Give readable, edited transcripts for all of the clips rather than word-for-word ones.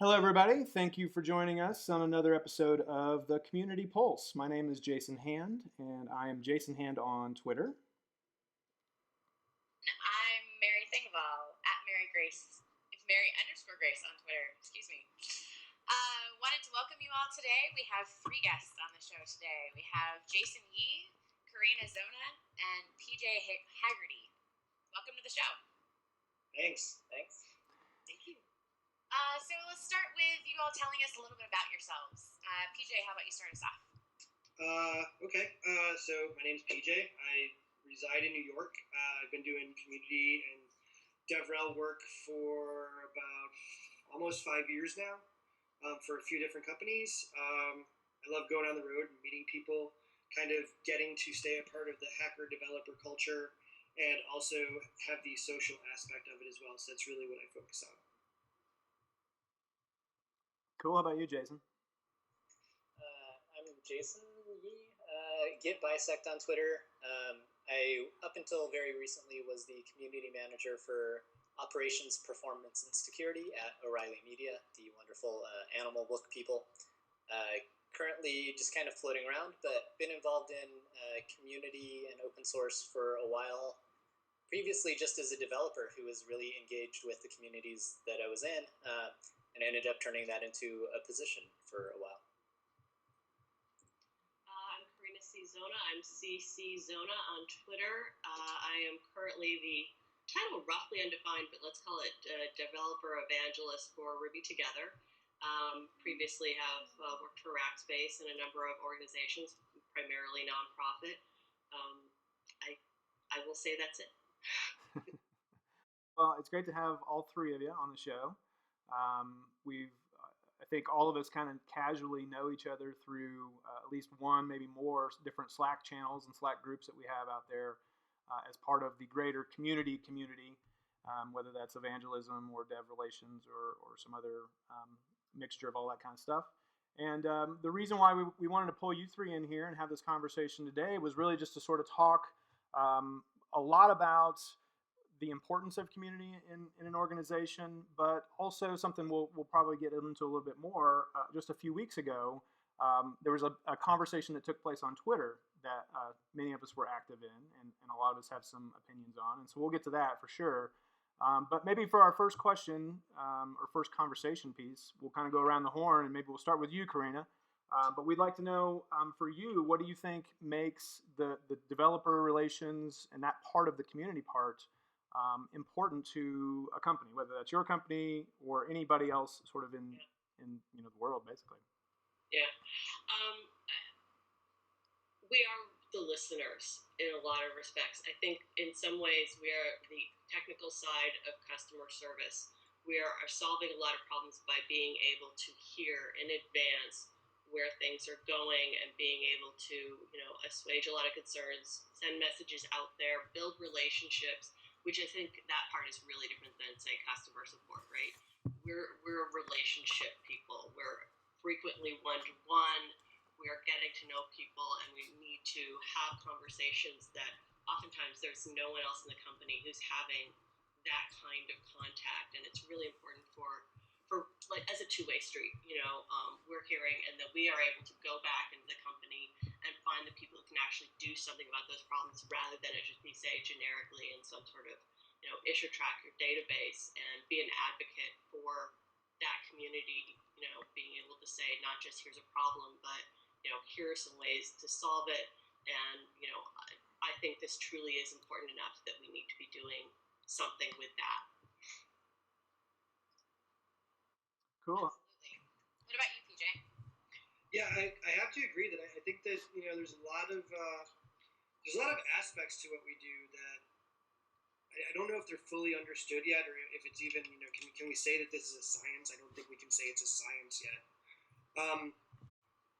Hello, everybody. Thank you for joining us on another episode of the Community Pulse. My name is Jason Hand, and I am Jason Hand on Twitter. I'm Mary Thingaval at Mary Grace. It's Mary_Grace on Twitter. Excuse me. Wanted to welcome you all today. We have three guests on the show today. We have Jason Yee, Karina Zona, and PJ Haggerty. Welcome to the show. Thanks. Thank you. So let's start with you all telling us a little bit about yourselves. PJ, how about you start us off? Okay. So my name's PJ. I reside in New York. I've been doing community and DevRel work for about almost 5 years now, for a few different companies. I love going on the road and meeting people, kind of getting to stay a part of the hacker developer culture, and also have the social aspect of it as well. So that's really what I focus on. Cool. How about you, Jason? I'm Jason Yee, Get Bisect on Twitter. I, up until very recently, was the community manager for operations, performance, and security at O'Reilly Media, the wonderful animal book people. Currently just kind of floating around, but been involved in community and open source for a while. Previously just as a developer who was really engaged with the communities that I was in, and I ended up turning that into a position for a while. I'm Karina C. Zona. I'm CC Zona on Twitter. I am currently the title roughly undefined, but let's call it developer evangelist for Ruby Together. Previously have worked for Rackspace and a number of organizations, primarily nonprofit. I will say that's it. Well, it's great to have all three of you on the show. I think all of us kind of casually know each other through at least one, maybe more different Slack channels and Slack groups that we have out there as part of the greater community, whether that's evangelism or dev relations or some other mixture of all that kind of stuff. And the reason why we wanted to pull you three in here and have this conversation today was really just to sort of talk a lot about the importance of community in an organization, but also something we'll probably get into a little bit more. Just a few weeks ago, there was a conversation that took place on Twitter that many of us were active in, and a lot of us have some opinions on, and so we'll get to that for sure. But maybe for our first question, or first conversation piece, we'll kind of go around the horn, and maybe we'll start with you, Karina. But we'd like to know, for you, what do you think makes the developer relations and that part of the community part important to a company, whether that's your company or anybody else sort of in the world, basically? Yeah. We are the listeners in a lot of respects. I think in some ways we are the technical side of customer service. We are solving a lot of problems by being able to hear in advance where things are going and being able to, assuage a lot of concerns, send messages out there, build relationships, which I think that part is really different than, say, customer support, right? We're relationship people. We're frequently one-to-one. We are getting to know people, and we need to have conversations that oftentimes there's no one else in the company who's having that kind of contact, and it's really important for like as a two-way street. We're hearing, and that we are able to go back into the company and find the people who can actually do something about those problems, rather than it just be, say, generically in some sort of issue tracker database, and be an advocate for that community. Being able to say not just here's a problem, but here are some ways to solve it. And I think this truly is important enough that we need to be doing something with that. Cool. Absolutely. What about you, PJ? Yeah, I have to agree that I think that there's a lot of aspects to what we do that I don't know if they're fully understood yet, or if it's even can we say that this is a science? I don't think we can say it's a science yet.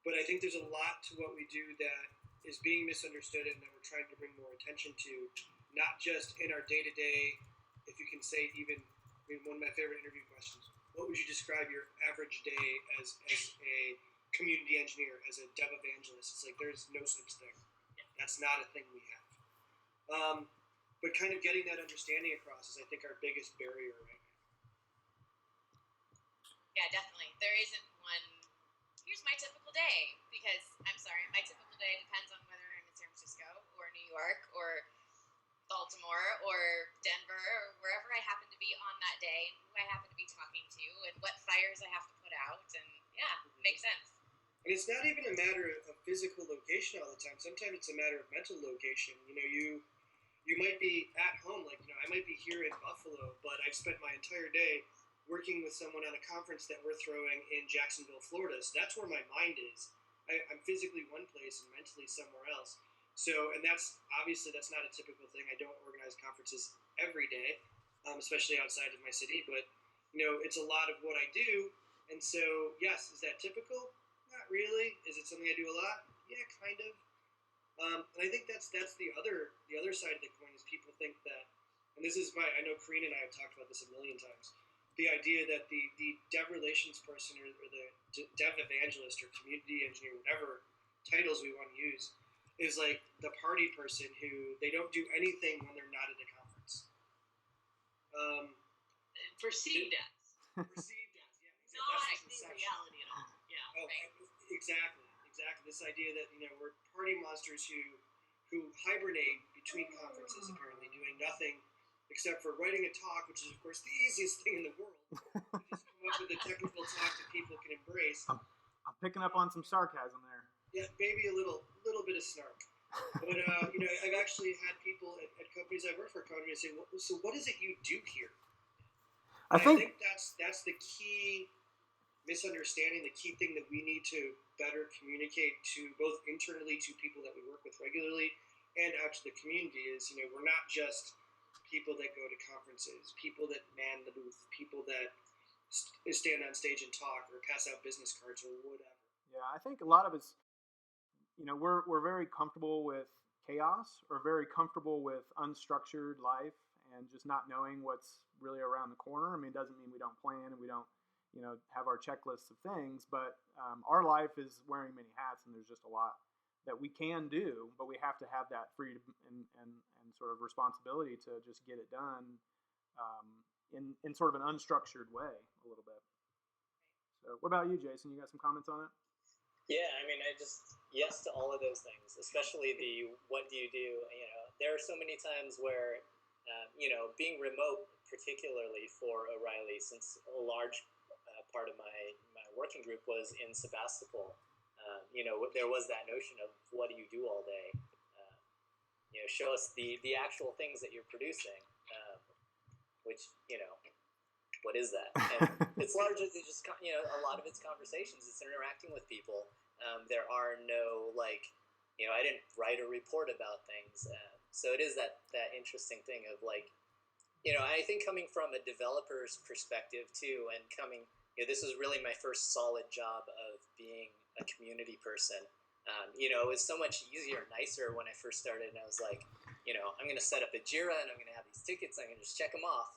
But I think there's a lot to what we do that is being misunderstood, and that we're trying to bring more attention to, not just in our day-to-day. If you can say one of my favorite interview questions, what would you describe your average day as a community engineer, as a dev evangelist? It's like there's no such thing. That's not a thing we have. But kind of getting that understanding across is, I think, our biggest barrier right now. Yeah, definitely. There isn't one. Here's my typical day, because I'm sorry, my typical day depends on whether I'm in San Francisco or New York or Baltimore or Denver or wherever I happen to be on that day, and who I happen to be talking to, and what fires I have to put out, and yeah, makes sense. And it's not even a matter of physical location all the time. Sometimes it's a matter of mental location. You might be at home, like I might be here in Buffalo, but I've spent my entire day working with someone on a conference that we're throwing in Jacksonville, Florida. So that's where my mind is. I'm physically one place and mentally somewhere else. So, and that's obviously that's not a typical thing. I don't organize conferences every day, especially outside of my city. But it's a lot of what I do. And so, yes, is that typical? Not really. Is it something I do a lot? Yeah, kind of. And I think that's the other side of the coin is people think that, and this is I know Karina and I have talked about this a million times, the idea that the dev relations person or the dev evangelist or community engineer, whatever titles we want to use, is like the party person who they don't do anything when they're not at a conference. Perceived as. Perceived as, yeah. Not the reality at all. Yeah. Oh, exactly. This idea that we're party monsters who hibernate between conferences, apparently doing nothing except for writing a talk, which is of course the easiest thing in the world. To just come up with a technical talk that people can embrace. I'm picking up on some sarcasm there. Yeah, maybe a little bit of snark. But I've actually had people at companies I work for come to me and say, "So what is it you do here?" I think that's the key misunderstanding, the key thing that we need to better communicate to both internally to people that we work with regularly and out to the community is, we're not just people that go to conferences, people that man the booth, people that stand on stage and talk or pass out business cards or whatever. Yeah, I think a lot of it's, we're very comfortable with chaos or very comfortable with unstructured life and just not knowing what's really around the corner. I mean, it doesn't mean we don't plan and we don't have our checklists of things, but our life is wearing many hats, and there's just a lot that we can do, but we have to have that freedom and sort of responsibility to just get it done in sort of an unstructured way a little bit. So what about you, Jason? You got some comments on it? Yeah, I mean, yes to all of those things, especially the what do you do? There are so many times where, being remote, particularly for O'Reilly, since a large part of my working group was in Sebastopol. There was that notion of what do you do all day? Show us the actual things that you're producing, which what is that? And it's largely just a lot of it's conversations. It's interacting with people. There are no I didn't write a report about things, so it is that interesting thing of I think coming from a developer's perspective too, and this was really my first solid job of being a community person. It was so much easier and nicer when I first started, and I was like, I'm going to set up a Jira and I'm going to have these tickets. I'm going to just check them off,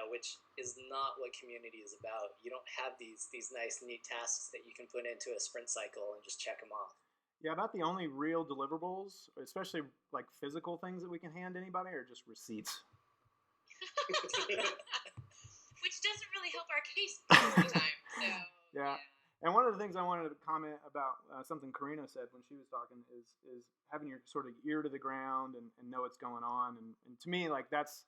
which is not what community is about. You don't have these nice, neat tasks that you can put into a sprint cycle and just check them off. Yeah, about the only real deliverables, especially like physical things that we can hand anybody, are just receipts. Which doesn't really help our case most of the time. So, yeah. And one of the things I wanted to comment about something Karina said when she was talking is having your sort of ear to the ground and know what's going on. And to me, that's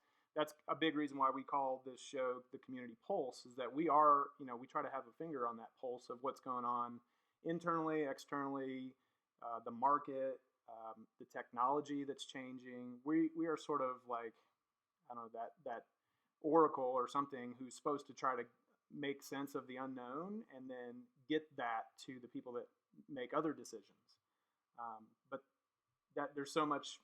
a big reason why we call this show the Community Pulse, is that we try to have a finger on that pulse of what's going on internally, externally, the market, the technology that's changing. We are sort of like, I don't know, that oracle or something who's supposed to try to make sense of the unknown and then get that to the people that make other decisions. But that there's so much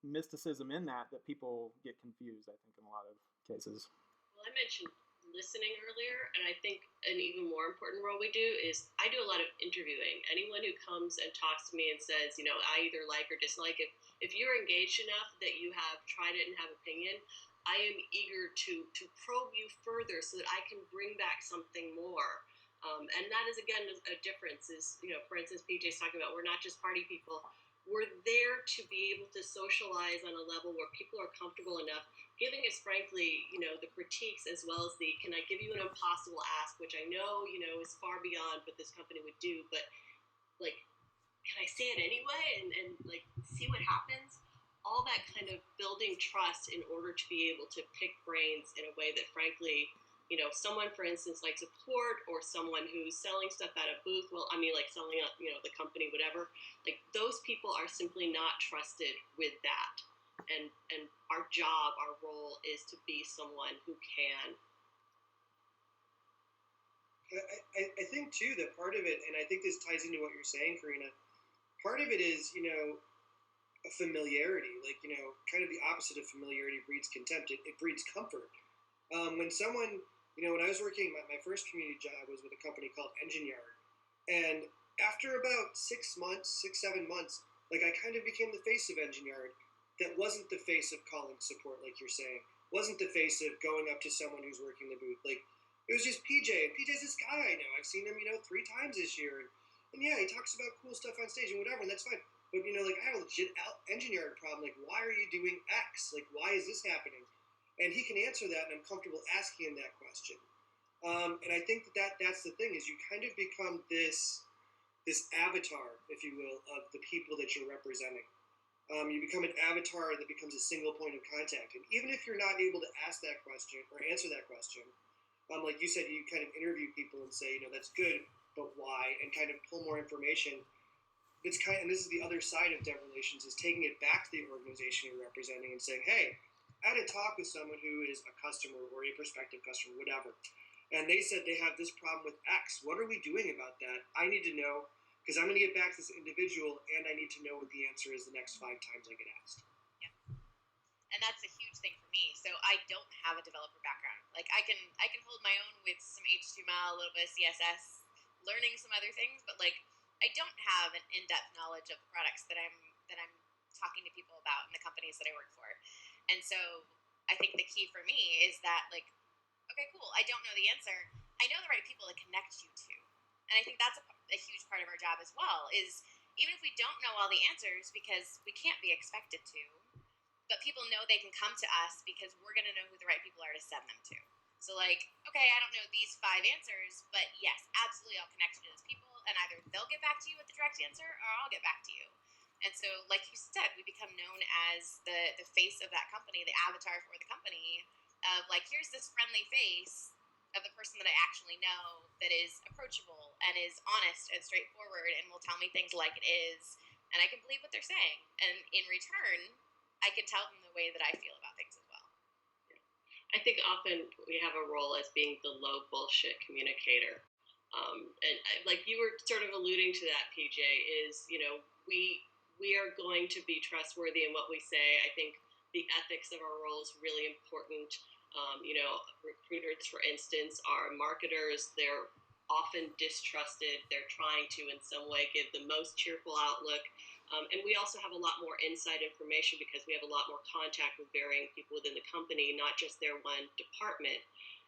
mysticism in that people get confused, I think, in a lot of cases. Well, I mentioned listening earlier, and I think an even more important role we do is I do a lot of interviewing. Anyone who comes and talks to me and says, I either like or dislike it, if you're engaged enough that you have tried it and have opinion, I am eager to probe you further so that I can bring back something more. And that is, again, a difference is, for instance, PJ's talking about we're not just party people. we're there to be able to socialize on a level where people are comfortable enough giving us, frankly, the critiques as well as the, can I give you an impossible ask, which I know, is far beyond what this company would do, but like, can I say it anyway and like see what happens? All that kind of building trust in order to be able to pick brains in a way that, frankly, someone, for instance, like support or someone who's selling stuff at a booth, well, I mean, like selling, the company, whatever, like those people are simply not trusted with that. And our job, our role is to be someone who can. I think, too, that part of it, and I think this ties into what you're saying, Karina, part of it is, a familiarity. Like, kind of the opposite of familiarity breeds contempt. It breeds comfort. When someone, when I was working, my first community job was with a company called Engine Yard. And after about 6 months, 7 months, like I kind of became the face of Engine Yard. That wasn't the face of calling support, like you're saying. Wasn't the face of going up to someone who's working the booth. Like, it was just PJ. And PJ's this guy I know. I've seen him, 3 times this year. And yeah, he talks about cool stuff on stage and whatever, and that's fine. But, like, I have a legit Engine Yard problem. Like, why are you doing X? Like, why is this happening? And he can answer that, and I'm comfortable asking him that question. And I think that's the thing, is you kind of become this avatar, if you will, of the people that you're representing. You become an avatar that becomes a single point of contact. And even if you're not able to ask that question or answer that question, like you said, you kind of interview people and say, that's good, but why? And kind of pull more information. And this is the other side of dev relations, is taking it back to the organization you're representing and saying, hey, I had a talk with someone who is a customer or a prospective customer, whatever. And they said they have this problem with X. What are we doing about that? I need to know, because I'm going to get back to this individual, and I need to know what the answer is the next 5 times I get asked. Yeah, and that's a huge thing for me. So I don't have a developer background. Like I can hold my own with some HTML, a little bit of CSS, learning some other things, but like I don't have an in-depth knowledge of the products that I'm talking to people about in the companies that I work for. And so I think the key for me is that, like, okay, cool, I don't know the answer. I know the right people to connect you to. And I think that's a huge part of our job as well, is even if we don't know all the answers, because we can't be expected to, but people know they can come to us because we're going to know who the right people are to send them to. So like, okay, I don't know these 5 answers, but yes, absolutely I'll connect you to those people, and either they'll get back to you with the direct answer or I'll get back to you. And so, like you said, we become known as the face of that company, the avatar for the company, of like, here's this friendly face of the person that I actually know that is approachable and is honest and straightforward and will tell me things like it is, and I can believe what they're saying. And in return, I can tell them the way that I feel about things as well. I think often we have a role as being the low bullshit communicator. And like you were sort of alluding to that, PJ, is, we are going to be trustworthy in what we say. I think the ethics of our role is really important. Recruiters, for instance, are marketers. They're often distrusted. They're trying to, in some way, give the most cheerful outlook. And we also have a lot more inside information because we have a lot more contact with varying people within the company, not just their one department.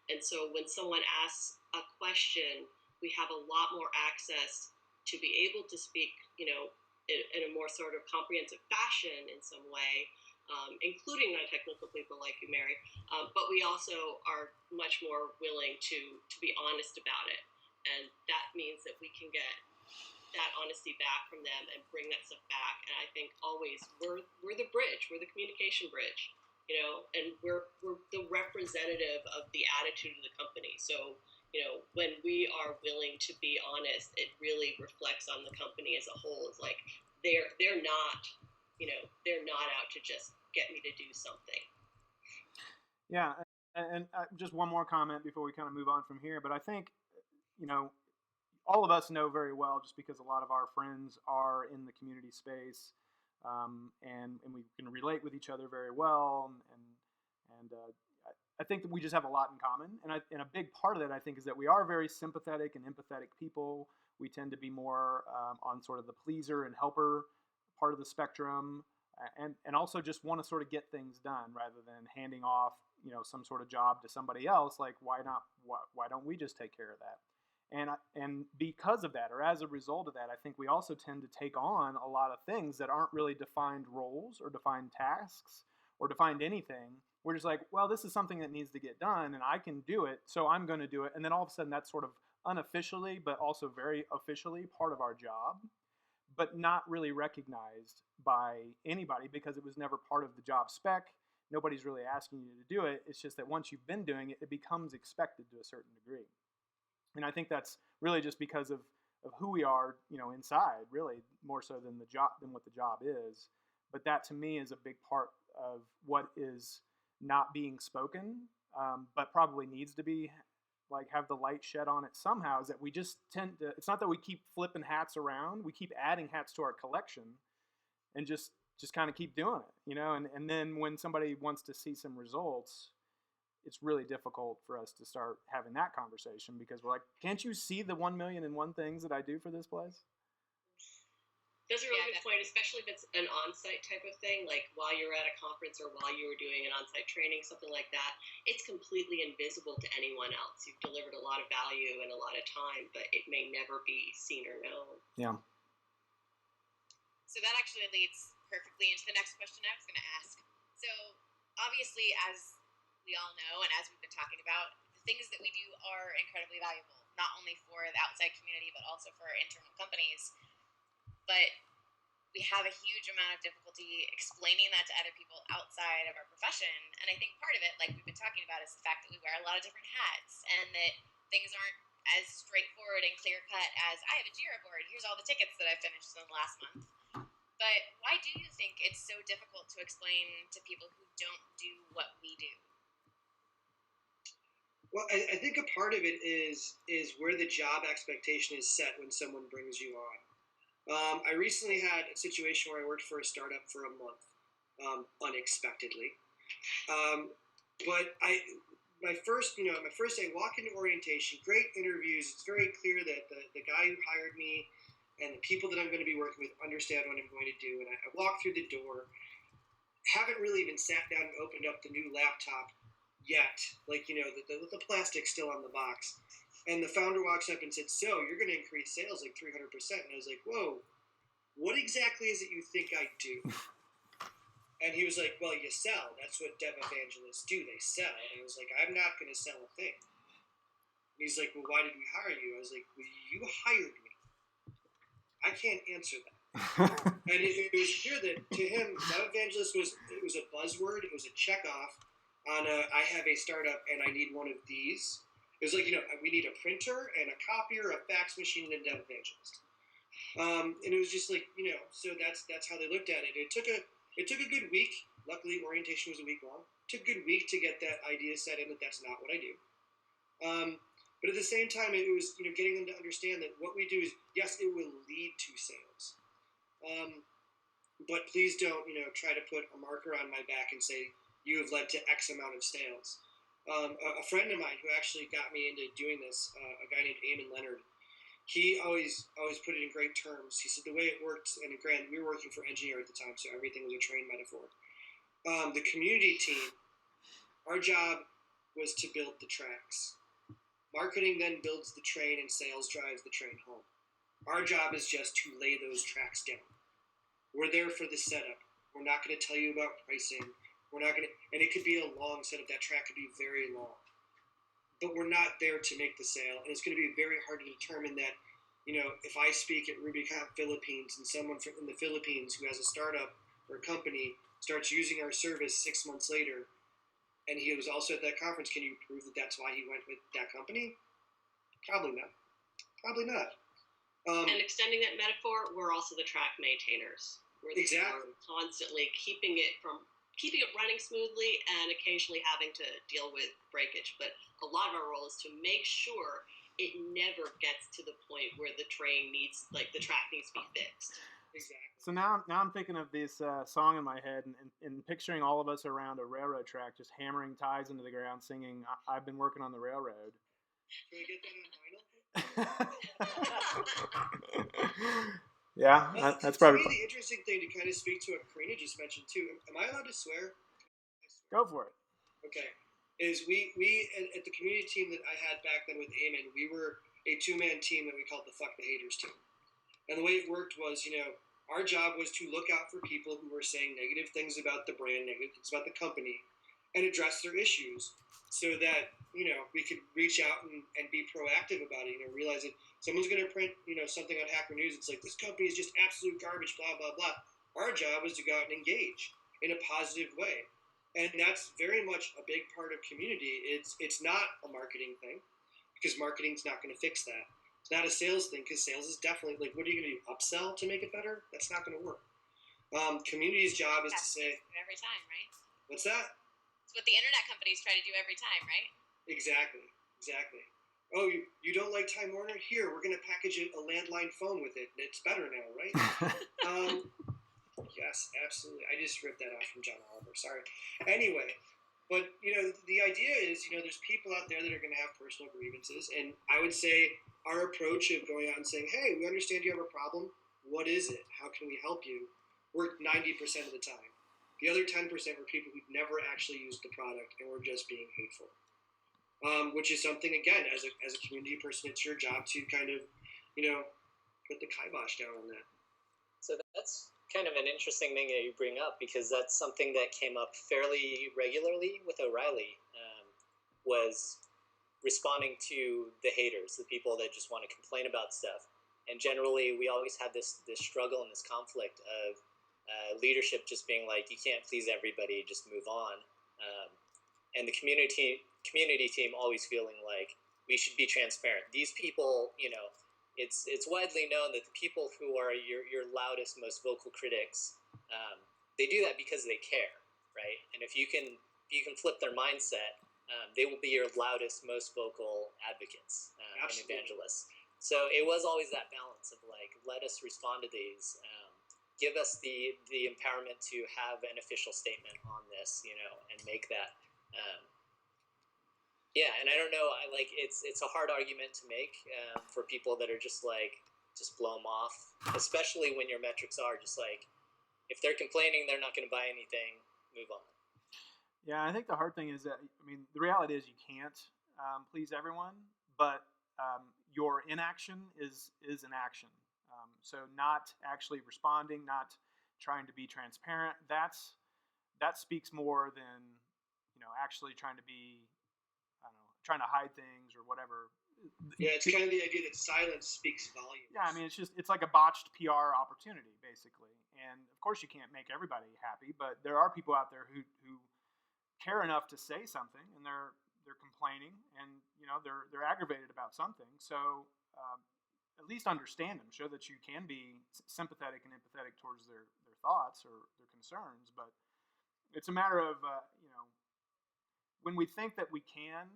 And so when someone asks a question, we have a lot more access to be able to speak, in a more sort of comprehensive fashion in some way. Including non-technical people like you, Mary, but we also are much more willing to be honest about it, and that means that we can get that honesty back from them and bring that stuff back. And I think always we're the bridge, we're the communication bridge, and we're the representative of the attitude of the company. So when we are willing to be honest, it really reflects on the company as a whole. It's like they're not. They're not out to just get me to do something. Yeah, and just one more comment before we kind of move on from here. But I think, all of us know very well, just because a lot of our friends are in the community space, and we can relate with each other very well. And I think that we just have a lot in common. And a big part of that, I think, is that we are very sympathetic and empathetic people. We tend to be more on sort of the pleaser and helper part of the spectrum, and also just want to sort of get things done rather than handing off some sort of job to somebody else. Like, why don't we just take care of that? And because of that, or as a result of that, I think we also tend to take on a lot of things that aren't really defined roles or defined tasks or defined anything. We're just like, well, this is something that needs to get done, and I can do it, so I'm going to do it. And then all of a sudden, that's sort of unofficially, but also very officially part of our job, but not really recognized by anybody because it was never part of the job spec. Nobody's really asking you to do it. It's just that once you've been doing it, it becomes expected to a certain degree. And I think that's really just because of who we are, inside, really, more so than the job, than what the job is. But that to me is a big part of what is not being spoken, but probably needs to be, like, have the light shed on it somehow, is that we just tend to, it's not that we keep flipping hats around, we keep adding hats to our collection and just kind of keep doing it, and then when somebody wants to see some results, it's really difficult for us to start having that conversation because we're like, can't you see the 1,000,001 things that I do for this place? That's a really good point, especially if it's an on-site type of thing, like while you're at a conference or while you were doing an on-site training, something like that. It's completely invisible to anyone else. You've delivered a lot of value and a lot of time, but it may never be seen or known. Yeah. So that actually leads perfectly into the next question I was going to ask. So obviously, as we all know, and as we've been talking about, the things that we do are incredibly valuable, not only for the outside community, but also for our internal companies. But we have a huge amount of difficulty explaining that to other people outside of our profession. And I think part of it, like we've been talking about, is the fact that we wear a lot of different hats and that things aren't as straightforward and clear-cut as, I have a Jira board, here's all the tickets that I finished in the last month. But why do you think it's so difficult to explain to people who don't do what we do? Well, I think a part of it is where the job expectation is set when someone brings you on. I recently had a situation where I worked for a startup for a month, unexpectedly. But my first day, I walk into orientation, great interviews. It's very clear that the guy who hired me and the people that I'm going to be working with understand what I'm going to do. And I walk through the door, haven't really even sat down and opened up the new laptop yet. Like, the plastic's still on the box. And the founder walks up and said, so you're going to increase sales like 300%. And I was like, whoa, what exactly is it you think I do? And he was like, well, you sell. That's what dev evangelists do. They sell. And I was like, I'm not going to sell a thing. And he's like, well, why did we hire you? I was like, well, you hired me. I can't answer that. And it was clear that to him, dev evangelist was a buzzword. It was a checkoff on I have a startup and I need one of these. It was like, we need a printer and a copier, a fax machine, and a dev evangelist. And it was just like, so that's how they looked at it. It took a good week. Luckily, orientation was a week long. It took a good week to get that idea set in that that's not what I do. But at the same time, it was, getting them to understand that what we do is, yes, it will lead to sales. But please don't, try to put a marker on my back and say, you have led to X amount of sales. A friend of mine who actually got me into doing this, a guy named Eamon Leonard, he always put it in great terms. He said the way it worked, and granted, we were working for Engineer at the time, so everything was a train metaphor. The community team, our job was to build the tracks. Marketing then builds the train, and sales drives the train home. Our job is just to lay those tracks down. We're there for the setup. We're not going to tell you about pricing. We're not going to, and it could be a long setup. That track could be very long. But we're not there to make the sale, and it's going to be very hard to determine that, if I speak at RubyConf Philippines and someone in the Philippines who has a startup or a company starts using our service 6 months later, and he was also at that conference, can you prove that that's why he went with that company? Probably not. And extending that metaphor, we're also the track maintainers. We're the Exactly. Constantly keeping it running smoothly and occasionally having to deal with breakage. But a lot of our role is to make sure it never gets to the point where the track needs to be fixed. Exactly. So now I'm thinking of this song in my head and picturing all of us around a railroad track just hammering ties into the ground singing, I've been working on the railroad. Can we get that on vinyl? Yeah, that's probably... To me, the interesting thing to kind of speak to what Karina just mentioned too, am I allowed to swear? Go for it. Okay. Is we at the community team that I had back then with Eamon, we were a 2-man team that we called the Fuck the Haters team. And the way it worked was, our job was to look out for people who were saying negative things about the brand, negative things about the company, and address their issues so that, we could reach out and be proactive about it, realize that someone's going to print, something on Hacker News. It's like, this company is just absolute garbage, blah, blah, blah. Our job is to go out and engage in a positive way. And that's very much a big part of community. It's not a marketing thing, because marketing's not going to fix that. It's not a sales thing, because sales is definitely, like, what are you going to do, upsell to make it better? That's not going to work. Community's job is to say... Every time, right? What's that? It's what the internet companies try to do every time, right? Exactly. Oh, you don't like Time Warner? Here, we're going to package a landline phone with it. It's better now, right? Yes, absolutely. I just ripped that off from John Oliver. Sorry. Anyway, but, the idea is, there's people out there that are going to have personal grievances. And I would say our approach of going out and saying, hey, we understand you have a problem. What is it? How can we help you? Worked 90% of the time. The other 10% were people who'd never actually used the product and were just being hateful. Which is something, again, as a community person, it's your job to kind of, put the kibosh down on that. So that's kind of an interesting thing that you bring up, because that's something that came up fairly regularly with O'Reilly, was responding to the haters, the people that just want to complain about stuff. And generally, we always had this struggle and this conflict of leadership just being like, you can't please everybody, just move on. And the community team always feeling like we should be transparent. These people, it's widely known that the people who are your loudest, most vocal critics, they do that because they care, right? And if you can flip their mindset, they will be your loudest, most vocal advocates and evangelists. So it was always that balance of like, let us respond to these, give us the empowerment to have an official statement on this, and make that. And I don't know. It's a hard argument to make for people that are just blow them off, especially when your metrics are just like, if they're complaining, they're not going to buy anything. Move on. Yeah, I think the hard thing is that, the reality is you can't please everyone, but your inaction is an action. So not actually responding, not trying to be transparent, that speaks more than actually trying to be, trying to hide things or whatever. Yeah, it's kind of the idea that silence speaks volumes. Yeah, it's like a botched PR opportunity, basically. And of course you can't make everybody happy, but there are people out there who care enough to say something, and they're complaining, and they're aggravated about something. So at least understand them, show that you can be sympathetic and empathetic towards their thoughts or their concerns. But it's a matter of when we think that we can.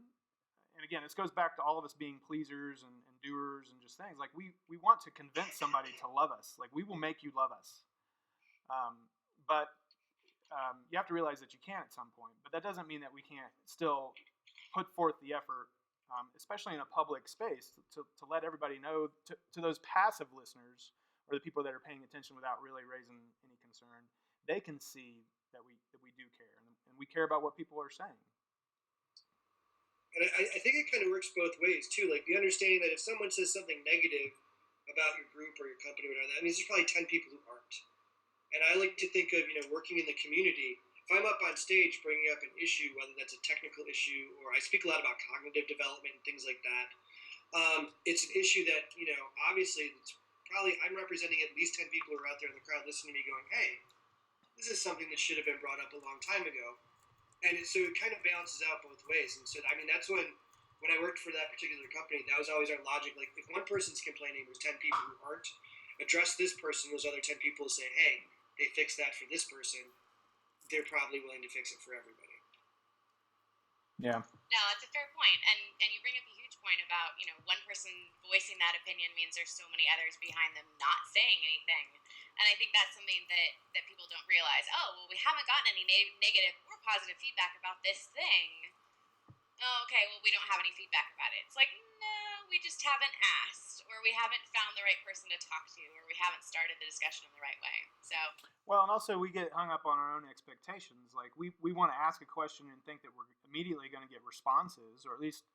And again, this goes back to all of us being pleasers and doers and just things. Like we want to convince somebody to love us. Like, we will make you love us. But you have to realize that you can at some point. But that doesn't mean that we can't still put forth the effort, especially in a public space, to let everybody know, to those passive listeners or the people that are paying attention without really raising any concern, they can see that we do care, and we care about what people are saying. And I think it kind of works both ways, too. Like, the understanding that if someone says something negative about your group or your company or whatever, that means there's probably 10 people who aren't. And I like to think of, working in the community. If I'm up on stage bringing up an issue, whether that's a technical issue, or I speak a lot about cognitive development and things like that, it's an issue that, obviously it's probably, I'm representing at least 10 people who are out there in the crowd listening to me going, hey, this is something that should have been brought up a long time ago. And so it kind of balances out both ways. And so, that's when I worked for that particular company, that was always our logic. Like, if one person's complaining, there's 10 people who aren't. Address this person, those other 10 people say, hey, they fixed that for this person. They're probably willing to fix it for everybody. Yeah. No, that's a fair point. And you bring up a huge point about, one person voicing that opinion means there's so many others behind them not saying anything. And I think that's something that people don't realize. Oh, well, we haven't gotten any negative or positive feedback about this thing. Oh, okay, well, we don't have any feedback about it. It's like, no, we just haven't asked, or we haven't found the right person to talk to, or we haven't started the discussion in the right way. So. Well, and also we get hung up on our own expectations. Like we want to ask a question and think that we're immediately going to get responses, or at least,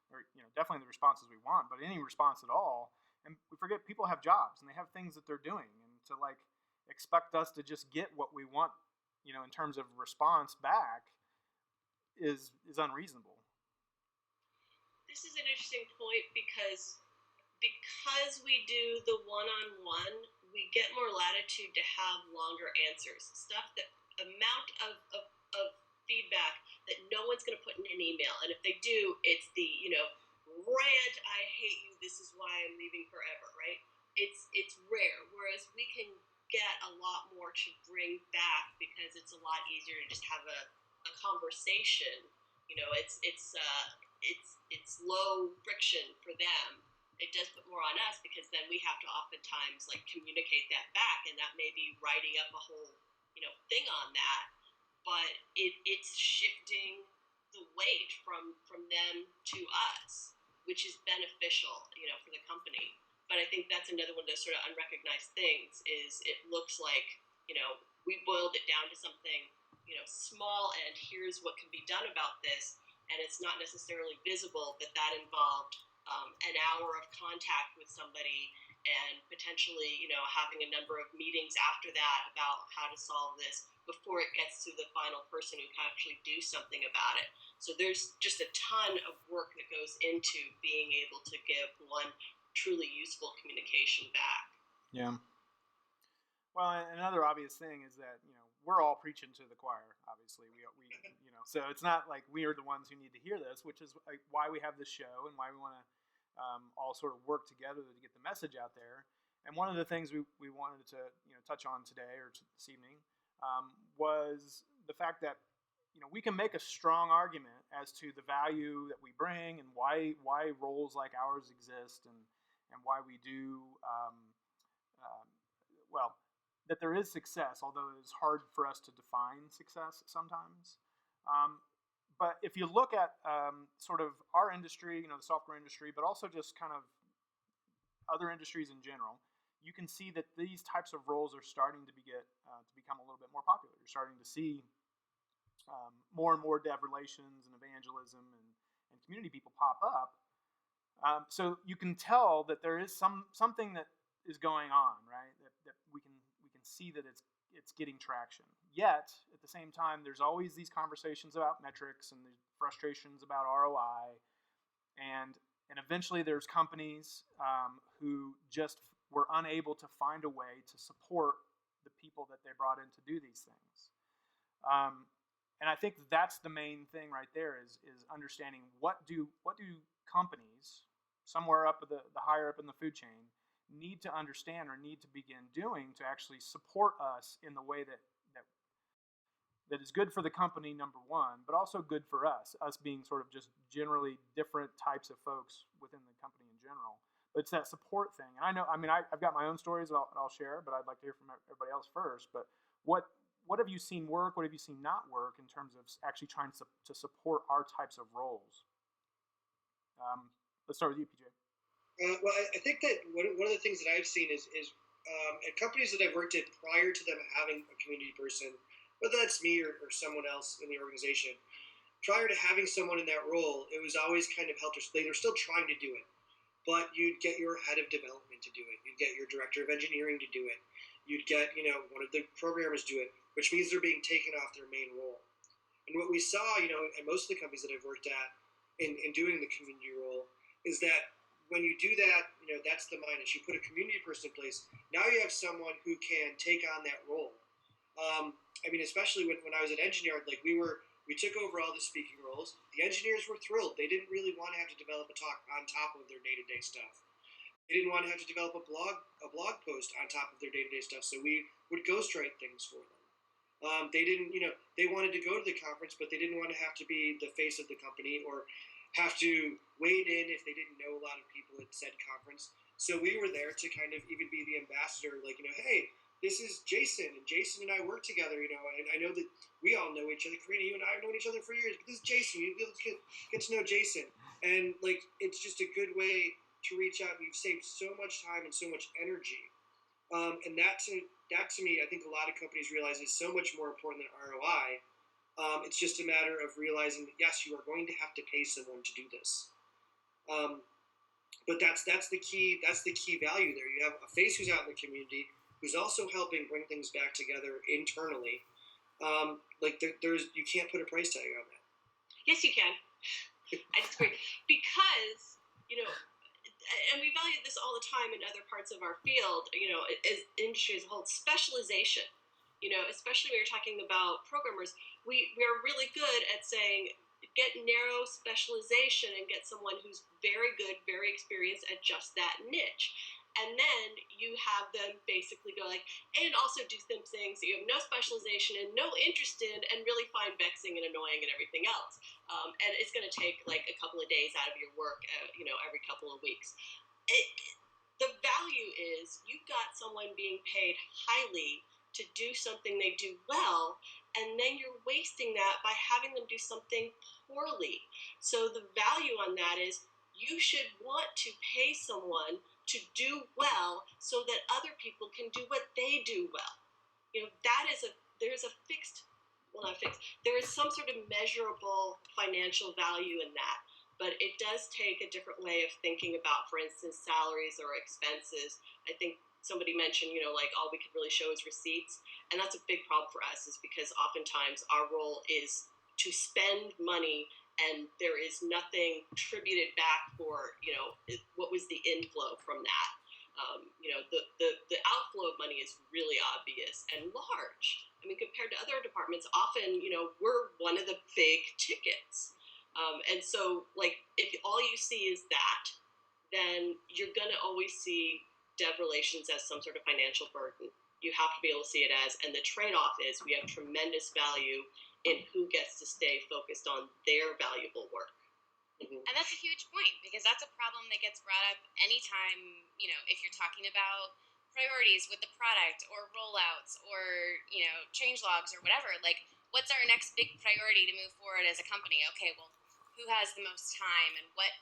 definitely the responses we want, but any response at all. And we forget people have jobs and they have things that they're doing, and to like expect us to just get what we want, in terms of response back is unreasonable. This is an interesting point because we do the one-on-one, we get more latitude to have longer answers. Stuff that amount of feedback that no one's going to put in an email. And if they do, it's the, rant, I hate you, this is why I'm leaving forever, right? It's rare. Whereas we can get a lot more to bring back because it's a lot easier to just have a conversation. It's low friction for them. It does put more on us because then we have to oftentimes like communicate that back, and that may be writing up a whole thing on that. But it's shifting the weight from them to us, which is beneficial for the company. But I think that's another one of those sort of unrecognized things. Is it looks like we boiled it down to something small, and here's what can be done about this, and it's not necessarily visible that involved an hour of contact with somebody, and potentially having a number of meetings after that about how to solve this before it gets to the final person who can actually do something about it. So there's just a ton of work that goes into being able to give one truly useful communication back. Yeah. Well, another obvious thing is that we're all preaching to the choir. Obviously, we so it's not like we are the ones who need to hear this, which is why we have this show and why we want to all sort of work together to get the message out there. And one of the things we wanted to touch on today or this evening was the fact that we can make a strong argument as to the value that we bring and why roles like ours exist, and why we do that there is success, although it's hard for us to define success sometimes. But if you look at sort of our industry, the software industry, but also just kind of other industries in general, you can see that these types of roles are starting to become a little bit more popular. You're starting to see more and more dev relations and evangelism and community people pop up. So you can tell that there is something that is going on, right? That we can see that it's getting traction. Yet at the same time, there's always these conversations about metrics and the frustrations about ROI, and eventually there's companies who just were unable to find a way to support the people that they brought in to do these things. And I think that's the main thing right there is understanding what do companies somewhere up the higher up in the food chain need to understand or need to begin doing to actually support us in the way that is good for the company, number one, but also good for us being sort of just generally different types of folks within the company in general. But it's that support thing. And I've got my own stories that I'll share, but I'd like to hear from everybody else first. But what have you seen work? What have you seen not work in terms of actually trying to support our types of roles? Let's start with you, PJ. Well, I think that one of the things that I've seen is at companies that I've worked at prior to them having a community person, whether that's me or someone else in the organization, prior to having someone in that role, it was always kind of helter-skelter. They were still trying to do it, but you'd get your head of development to do it. You'd get your director of engineering to do it. You'd get one of the programmers do it, which means they're being taken off their main role. And what we saw, at most of the companies that I've worked at in doing the community role is that when you do that, that's the minus. You put a community person in place. Now you have someone who can take on that role. Especially when I was an engineer, like we took over all the speaking roles. The engineers were thrilled. They didn't really want to have to develop a talk on top of their day-to-day stuff. They didn't want to have to develop a blog post on top of their day-to-day stuff. So we would ghostwrite things for them. They didn't, they wanted to go to the conference, but they didn't want to have to be the face of the company or have to wade in if they didn't know a lot of people at said conference. So we were there to kind of even be the ambassador, like, hey, this is Jason, and Jason and I work together, and I know that we all know each other. Karina, you and I have known each other for years, but this is Jason. Let's get to know Jason. And, like, it's just a good way to reach out. We've saved so much time and so much energy. And that to me, I think a lot of companies realize is so much more important than ROI. It's just a matter of realizing that yes, you are going to have to pay someone to do this. But that's the key. That's the key value there. You have a face who's out in the community, who's also helping bring things back together internally. There's you can't put a price tag on that. Yes, you can. I disagree because and we value this all the time in other parts of our field. As industry as a whole, specialization. Especially when you're talking about programmers, we are really good at saying get narrow specialization and get someone who's very good, very experienced at just that niche. And then you have them basically go and also do some things that you have no specialization and no interest in and really find vexing and annoying and everything else. And it's going to take a couple of days out of your work, every couple of weeks. The value is you've got someone being paid highly to do something they do well, and then you're wasting that by having them do something poorly. So the value on that is you should want to pay someone to do well so that other people can do what they do well. There is some sort of measurable financial value in that, but it does take a different way of thinking about, for instance, salaries or expenses. I think somebody mentioned, all we could really show is receipts. And that's a big problem for us is because oftentimes our role is to spend money and there is nothing tributed back for, what was the inflow from that. The outflow of money is really obvious and large. I mean, compared to other departments, often, we're one of the big tickets. And so, if all you see is that, then you're going to always see dev relations as some sort of financial burden. You have to be able to see it as, and the trade-off is we have tremendous value in who gets to stay focused on their valuable work. Mm-hmm. And that's a huge point because that's a problem that gets brought up anytime, if you're talking about priorities with the product or rollouts or, change logs or whatever. What's our next big priority to move forward as a company? Okay, well, who has the most time and what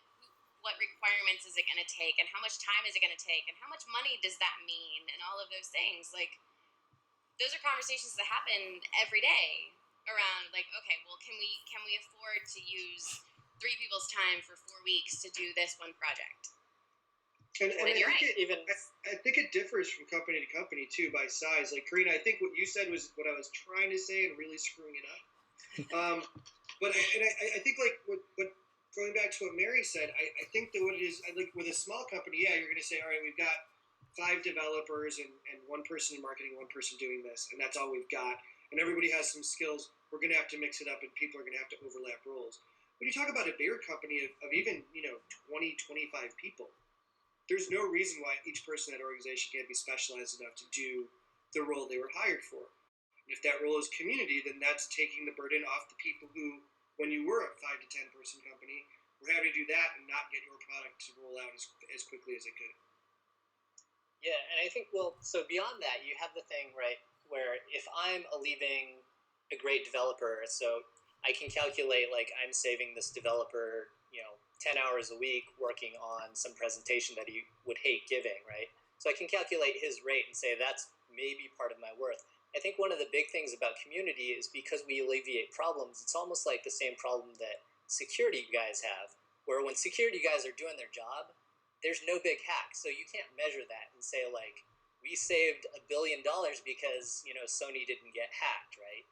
requirements is it going to take and how much time is it going to take and how much money does that mean and all of those things. Those are conversations that happen every day around okay, well, can we afford to use 3 people's time for 4 weeks to do this one project? And I think it differs from company to company too by size. Karina, I think what you said was what I was trying to say and really screwing it up. But I think what going back to what Mary said, I think that what it is, with a small company, you're going to say, all right, we've got 5 developers and 1 person in marketing, 1 person doing this, and that's all we've got. And everybody has some skills. We're going to have to mix it up, and people are going to have to overlap roles. When you talk about a bigger company of even 20, 25 people, there's no reason why each person in that organization can't be specialized enough to do the role they were hired for. And if that role is community, then that's taking the burden off the people who, when you were a 5 to 10 person company, were having to do that and not get your product to roll out as quickly as it could. Yeah, and I think, so beyond that, you have the thing, right, where if I'm leaving a great developer, so I can calculate, I'm saving this developer, 10 hours a week working on some presentation that he would hate giving, right? So I can calculate his rate and say that's maybe part of my worth. I think one of the big things about community is because we alleviate problems, it's almost like the same problem that security guys have, where when security guys are doing their job, there's no big hack. So you can't measure that and say, we saved $1 billion because, Sony didn't get hacked, right?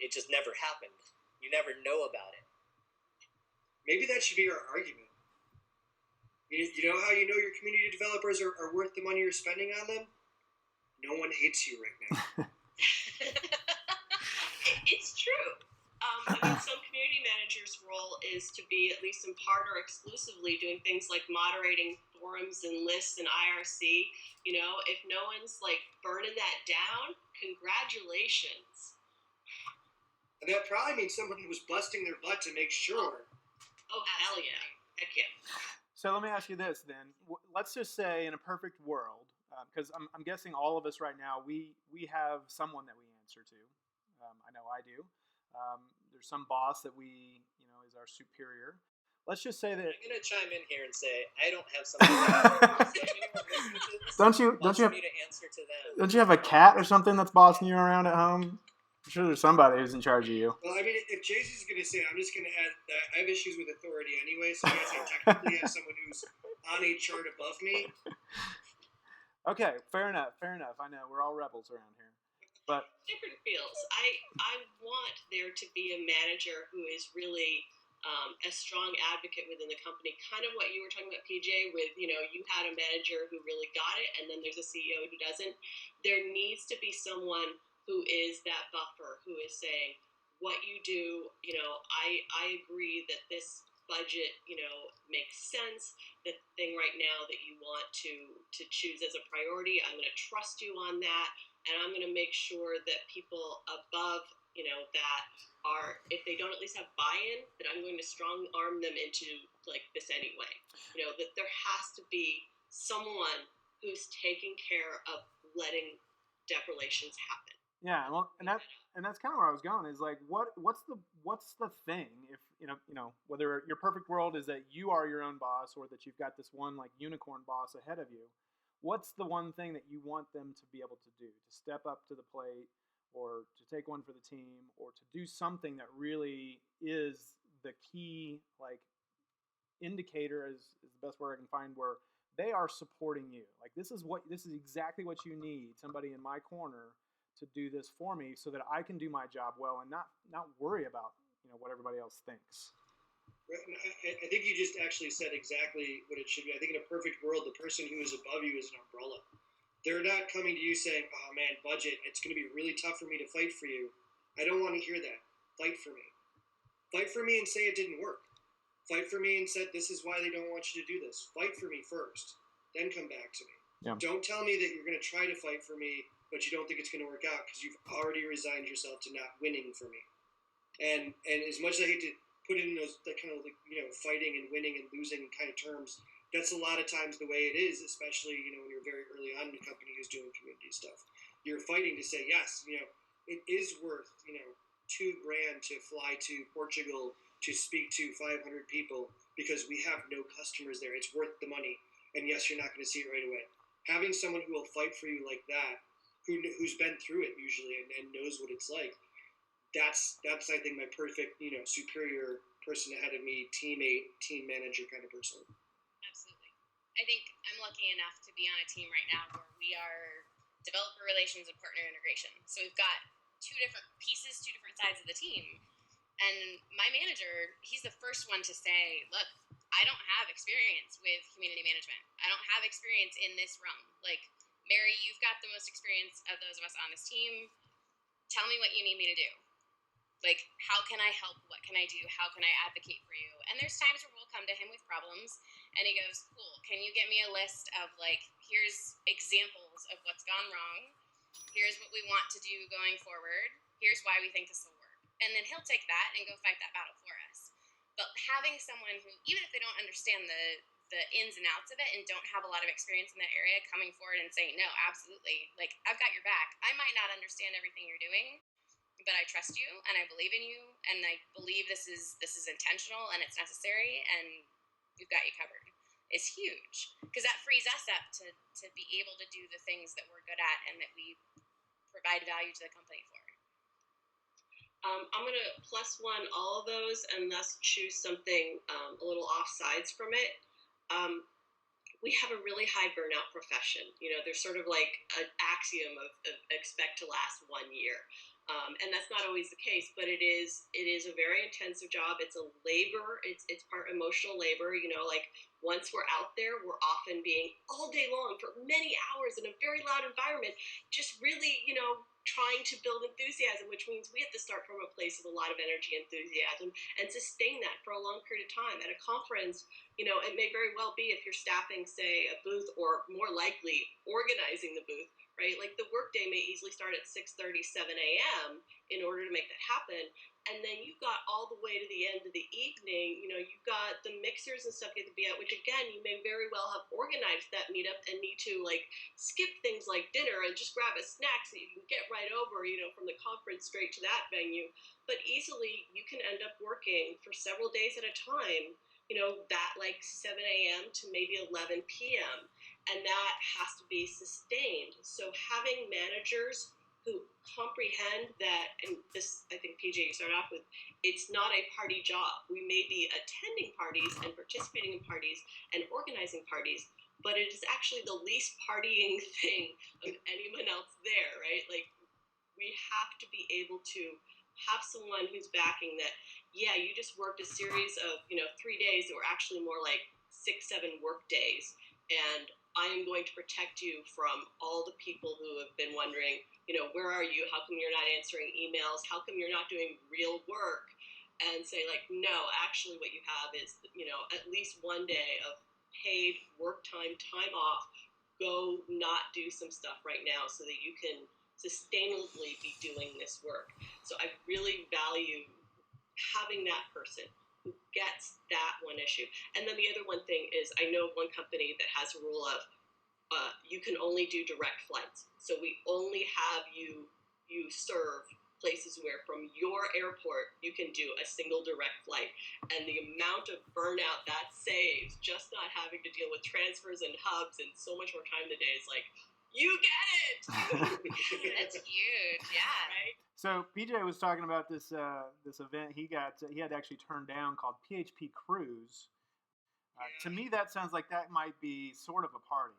It just never happened. You never know about it. Maybe that should be our argument. You know how you know your community developers are worth the money you're spending on them? No one hates you right now. It's true. Some community managers' role is to be, at least in part or exclusively, doing things like moderating forums and lists and IRC. If no one's burning that down, congratulations. And that probably means someone was busting their butt to make sure. Oh, hell yeah. Heck yeah. So let me ask you this then. Let's just say in a perfect world, because I'm guessing all of us right now, we have someone that we answer to. I know I do. There's some boss that we, is our superior. let's just say that. I'm gonna chime in here and say I don't have something. Don't you have me to answer to them? Don't you have a cat or something that's bossing you around at home? I'm sure there's somebody who's in charge of you. Well, I mean, if Jason's going to say it, I'm just going to add that I have issues with authority anyway, so yes, I technically have someone who's on a chart above me. Okay, fair enough. I know we're all rebels around here, but different fields. I want there to be a manager who is really a strong advocate within the company. Kind of what you were talking about, PJ, with you had a manager who really got it, and then there's a CEO who doesn't. There needs to be someone who is that buffer, who is saying, what you do, I agree that this budget, makes sense. The thing right now that you want to choose as a priority, I'm going to trust you on that, and I'm going to make sure that people above, that are, if they don't at least have buy-in, that I'm going to strong arm them into like this anyway. That there has to be someone who's taking care of letting debt relations happen. Yeah, well, and that's kind of where I was going. Is like, what's the thing? If whether your perfect world is that you are your own boss, or that you've got this one like unicorn boss ahead of you. What's the one thing that you want them to be able to do? To step up to the plate, or to take one for the team, or to do something that really is the key like indicator is the best word I can find, where they are supporting you. Like this is exactly what you need. Somebody in my corner to do this for me, so that I can do my job well and not worry about what everybody else thinks. I think you just actually said exactly what it should be. I think in a perfect world, the person who is above you is an umbrella. They're not coming to you saying, "Oh man, budget, it's going to be really tough for me to fight for you." I don't want to hear that. Fight for me. Fight for me and say it didn't work. Fight for me and said this is why they don't want you to do this. Fight for me first, then come back to me. Yeah. Don't tell me that you're going to try to fight for me, but you don't think it's going to work out because you've already resigned yourself to not winning for me. And as much as I hate to put it in those that kind of like fighting and winning and losing kind of terms, that's a lot of times the way it is, especially when you're very early on in a company who's doing community stuff. You're fighting to say yes, it is worth $2,000 to fly to Portugal to speak to 500 people because we have no customers there. It's worth the money, and yes, you're not going to see it right away. Having someone who will fight for you like that, who's been through it usually and knows what it's like, that's I think my perfect superior person ahead of me, teammate, team manager kind of person. Absolutely. I think I'm lucky enough to be on a team right now where we are developer relations and partner integration. So we've got two different pieces, two different sides of the team. And my manager, he's the first one to say, look, I don't have experience with community management. I don't have experience in this realm. Like, Mary, you've got the most experience of those of us on this team. Tell me what you need me to do. Like, how can I help? What can I do? How can I advocate for you? And there's times where we'll come to him with problems, and he goes, cool, can you get me a list of, like, here's examples of what's gone wrong. Here's what we want to do going forward. Here's why we think this will work. And then he'll take that and go fight that battle for us. But having someone who, even if they don't understand the ins and outs of it and don't have a lot of experience in that area, coming forward and saying, no, absolutely, like, I've got your back. I might not understand everything you're doing, but I trust you and I believe in you and I believe this is intentional and it's necessary and we've got you covered, is huge, because that frees us up to be able to do the things that we're good at and that we provide value to the company for. I'm going to +1 all of those and thus choose something a little offsides from it. We have a really high burnout profession. There's sort of like an axiom of expect to last 1 year. And that's not always the case, but it is a very intensive job. It's a labor. It's part emotional labor. Like once we're out there, we're often being all day long for many hours in a very loud environment, just really, trying to build enthusiasm, which means we have to start from a place of a lot of energy and enthusiasm and sustain that for a long period of time. At a conference, it may very well be if you're staffing, say, a booth, or more likely organizing the booth, right? Like the workday may easily start at 6:30, 7 a.m. in order to make that happen. And then you've got all the way to the end of the evening, you've got the mixers and stuff you have to be at, which again, you may very well have organized that meetup and need to like skip things like dinner and just grab a snack so you can get right over, from the conference straight to that venue. But easily you can end up working for several days at a time that like 7 a.m. to maybe 11 p.m. And that has to be sustained. So having managers who comprehend that, and this, I think, PJ, you started off with, it's not a party job. We may be attending parties and participating in parties and organizing parties, but it is actually the least partying thing of anyone else there, right? Like, we have to be able to have someone who's backing that, yeah, you just worked a series of, 3 days that were actually more like 6-7 work days. And I am going to protect you from all the people who have been wondering, where are you? How come you're not answering emails? How come you're not doing real work? And say like, no, actually what you have is, at least 1 day of paid work time off. Go not do some stuff right now so that you can sustainably be doing this work. So I really value having that person who gets that one issue. And then the other one thing is, I know one company that has a rule of you can only do direct flights. So we only have you serve places where from your airport you can do a single direct flight. And the amount of burnout that saves, just not having to deal with transfers and hubs and so much more time in the day, is like, you get it. That's huge, yeah. Right? So PJ was talking about this event he had to actually turn down called PHP Cruise. To me, that sounds like that might be sort of a party,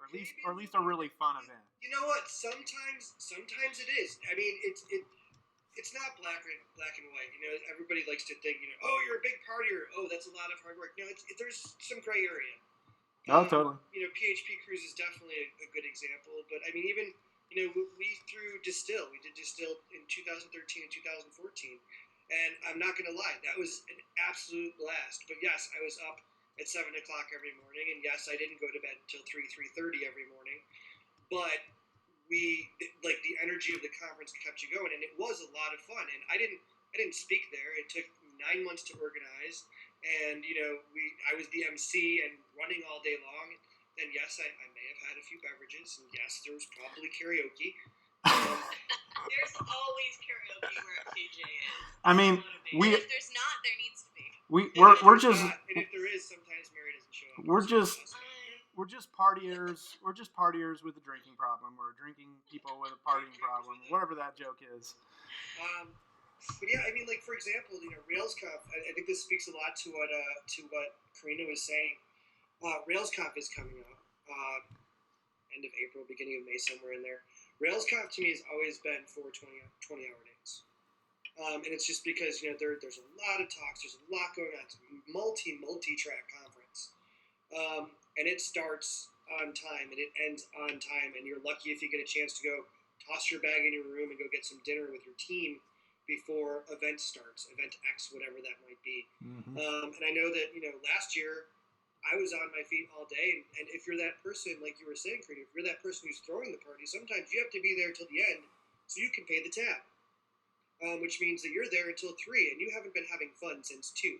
or at least a really fun event. You know what? Sometimes it is. I mean, it's not black and white. Everybody likes to think, oh, you're a big partier. Oh, that's a lot of hard work. No, there's some gray area. Oh, totally. PHP Cruise is definitely a good example. But I mean, even we threw Distill. We did Distill in 2013 and 2014, and I'm not gonna lie, that was an absolute blast. But yes, I was up at 7 o'clock every morning, and yes, I didn't go to bed until 3:30 every morning. But the energy of the conference kept you going, and it was a lot of fun. And I didn't speak there. It took 9 months to organize, and I was the MC and running all day long. And yes, I may have had a few beverages, and yes, there was probably karaoke. There's always karaoke where PJ is. I mean, And if there's not, there needs to be. We're just. And if there is, sometimes Mary doesn't show up. We're just partiers. We're just partiers with a drinking problem. We're drinking people with a partying problem. Whatever that joke is. But yeah, I mean, like for example, RailsConf. I think this speaks a lot to what Karina was saying. RailsConf is coming up, end of April, beginning of May, somewhere in there. RailsConf to me has always been for 20-hour days, and it's just because there's a lot of talks, there's a lot going on. It's a multi-track conference, and it starts on time and it ends on time, and you're lucky if you get a chance to go toss your bag in your room and go get some dinner with your team before event starts, event X, whatever that might be. Mm-hmm. And I know that last year I was on my feet all day, and if you're that person, like you were saying, Karina, if you're that person who's throwing the party, sometimes you have to be there till the end so you can pay the tab, which means that you're there until 3, and you haven't been having fun since 2,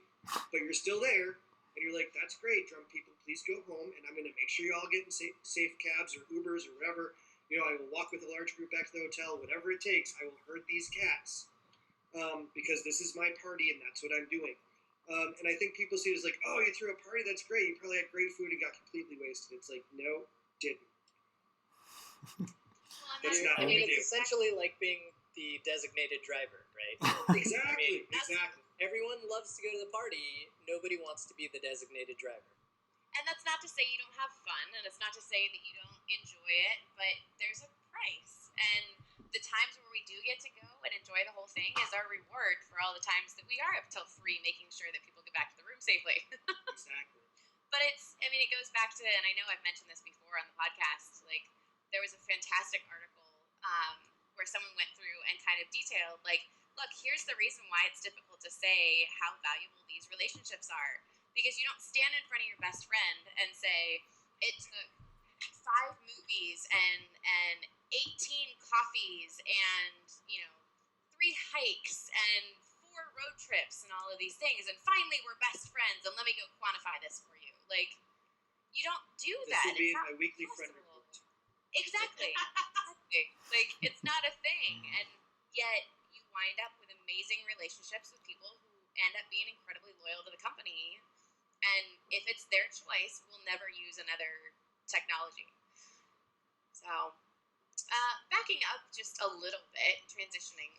but you're still there, and you're like, that's great, drunk people, please go home, and I'm going to make sure you all get in safe cabs or Ubers or whatever. I will walk with a large group back to the hotel, whatever it takes. I will herd these cats because this is my party, and that's what I'm doing. And I think people see it as like, oh, you threw a party, that's great. You probably had great food and got completely wasted. It's like, no, didn't. That's not what we do. It's essentially like being the designated driver, right? Exactly. Exactly. Everyone loves to go to the party. Nobody wants to be the designated driver. And that's not to say you don't have fun, and it's not to say that you don't enjoy it, but there's a price. And the times where we do get to go and enjoy the whole thing is our reward for all the times that we are up till 3 making sure that people get back to the room safely. Exactly. But it goes back to, and I know I've mentioned this before on the podcast, like there was a fantastic article where someone went through and kind of detailed, like, look, here's the reason why it's difficult to say how valuable these relationships are. Because you don't stand in front of your best friend and say, it took 5 movies and 18 coffees and 3 hikes and 4 road trips and all of these things, and finally we're best friends, and let me go quantify this for you. Like, you don't do that. This will be in my weekly friend report. Exactly. Like, it's not a thing, and yet you wind up with amazing relationships with people who end up being incredibly loyal to the company if it's their choice, will never use another technology. So, backing up just a little bit, transitioning.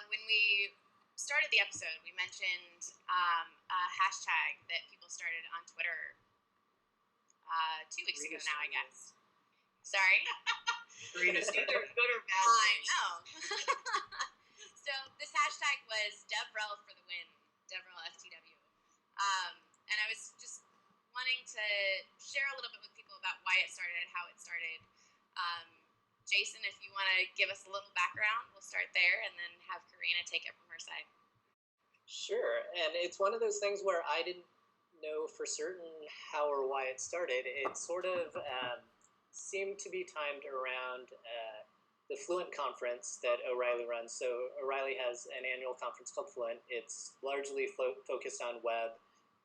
When we started the episode, we mentioned a hashtag that people started on Twitter 2 weeks ago now, I guess. Sorry? Karina Either started. good or bad I things. know. So this hashtag was DevRel for the win, DevRel FTW. And I was just wanting to share a little bit with people about why it started and how it started. Jason, if you want to give us a little background, we'll start there and then have Karina take it from her side. Sure, and it's one of those things where I didn't know for certain how or why it started. It sort of seemed to be timed around the Fluent conference that O'Reilly runs. So O'Reilly has an annual conference called Fluent. It's largely focused on web,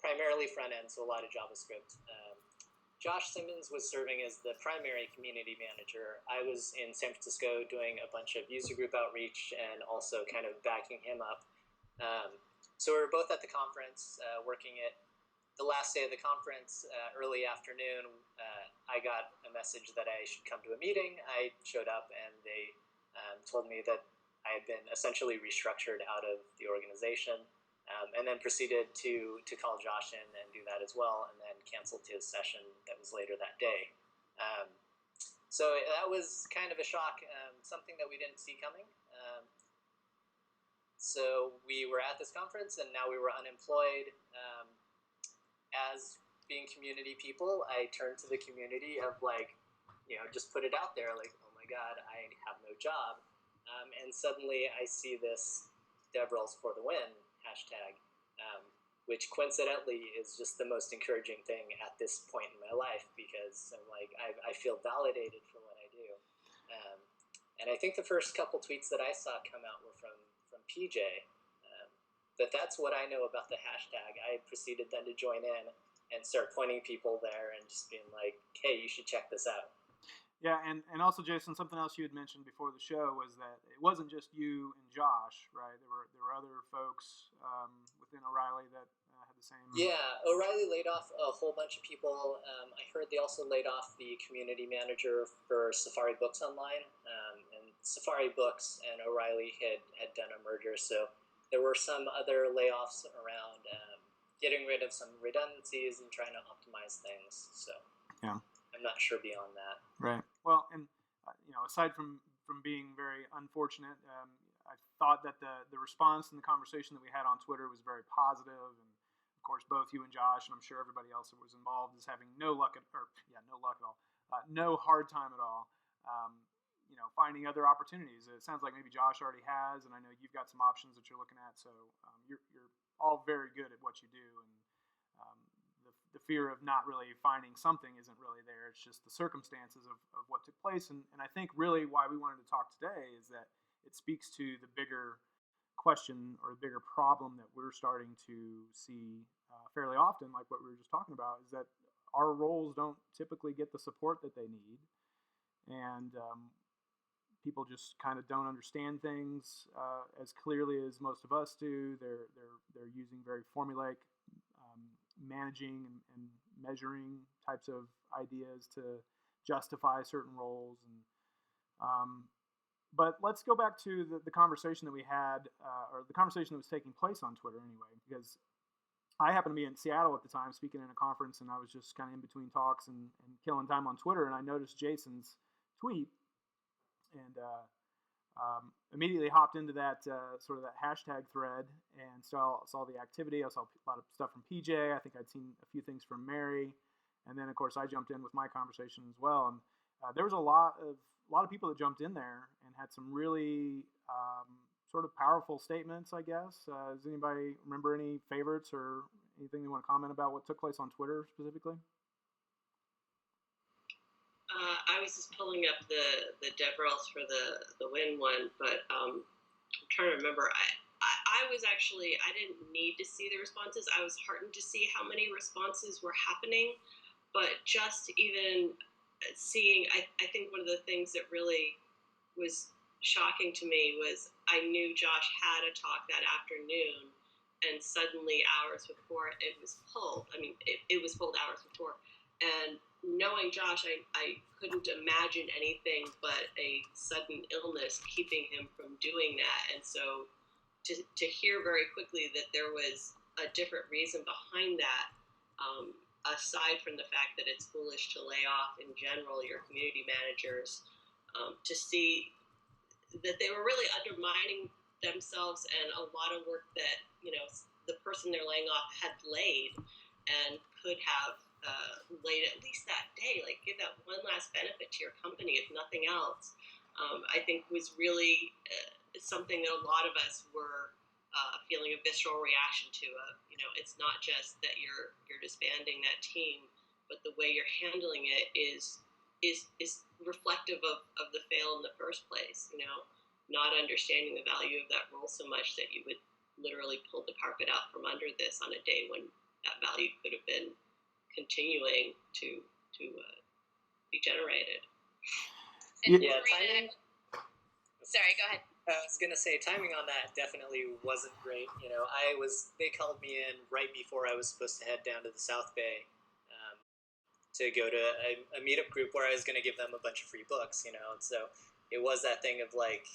primarily front end, so a lot of JavaScript. Josh Simmons was serving as the primary community manager. I was in San Francisco doing a bunch of user group outreach and also kind of backing him up. So we were both at the conference, working it. The last day of the conference, early afternoon, I got a message that I should come to a meeting. I showed up and they told me that I had been essentially restructured out of the organization, and then proceeded to call Josh in and do that as well, and then canceled his session that was later that day. So that was kind of a shock, something that we didn't see coming. So we were at this conference and now we were unemployed. As being community people, I turned to the community of just put it out there, like, oh my God, I have no job. And suddenly I see this DevRels for the win hashtag, which coincidentally is just the most encouraging thing at this point in my life, because I'm like, I feel validated for what I do. And I think the first couple tweets that I saw come out were from PJ. But that's what I know about the hashtag. I proceeded then to join in and start pointing people there and just being like, hey, you should check this out. Yeah, and also, Jason, something else you had mentioned before the show was that it wasn't just you and Josh, right? There were other folks within O'Reilly that had the same. Yeah, O'Reilly laid off a whole bunch of people. I heard they also laid off the community manager for Safari Books Online, and Safari Books and O'Reilly had done a merger, so there were some other layoffs around getting rid of some redundancies and trying to optimize things. So yeah, I'm not sure beyond that. Right. Well, and aside from being very unfortunate, I thought that the response and the conversation that we had on Twitter was very positive, and of course, both you and Josh, and I'm sure everybody else that was involved, is having no luck at all, no hard time at all. Finding other opportunities. It sounds like maybe Josh already has, and I know you've got some options that you're looking at. So you're all very good at what you do, and the fear of not really finding something isn't really there. It's just the circumstances of what took place. And I think really why we wanted to talk today is that it speaks to the bigger question or the bigger problem that we're starting to see fairly often, like what we were just talking about, is that our roles don't typically get the support that they need. And people just kind of don't understand things as clearly as most of us do. They're using very formulaic managing and measuring types of ideas to justify certain roles. But let's go back to the conversation that we had, or the conversation that was taking place on Twitter anyway, because I happened to be in Seattle at the time speaking in a conference, and I was just kind of in between talks and killing time on Twitter, and I noticed Jason's tweet and immediately hopped into that sort of that hashtag thread and saw the activity. I saw a lot of stuff from PJ. I think I'd seen a few things from Mary, and then of course I jumped in with my conversation as well. And there was a lot of people that jumped in there and had some really sort of powerful statements, I guess. Does anybody remember any favorites or anything you want to comment about what took place on Twitter specifically? I was just pulling up the DevRels for the win one, but I'm trying to remember. I was actually, I didn't need to see the responses. I was heartened to see how many responses were happening, but just even seeing, I think one of the things that really was shocking to me was I knew Josh had a talk that afternoon, and suddenly hours before it was pulled. I mean, it was pulled hours before. And knowing Josh, I couldn't imagine anything but a sudden illness keeping him from doing that. And so to hear very quickly that there was a different reason behind that, aside from the fact that it's foolish to lay off in general your community managers, to see that they were really undermining themselves and a lot of work that, the person they're laying off had laid and could have laid at least that day, like give that one last benefit to your company, if nothing else, I think was really something that a lot of us were feeling a visceral reaction to. It's not just that you're disbanding that team, but the way you're handling it is reflective of the fail in the first place. Not understanding the value of that role so much that you would literally pull the carpet out from under this on a day when that value could have been continuing to be generated. And Yeah, Marina, timing. sorry, go ahead. I was gonna say timing on that definitely wasn't great. They called me in right before I was supposed to head down to the South Bay to go to a meetup group where I was gonna give them a bunch of free books. And so it was that thing of like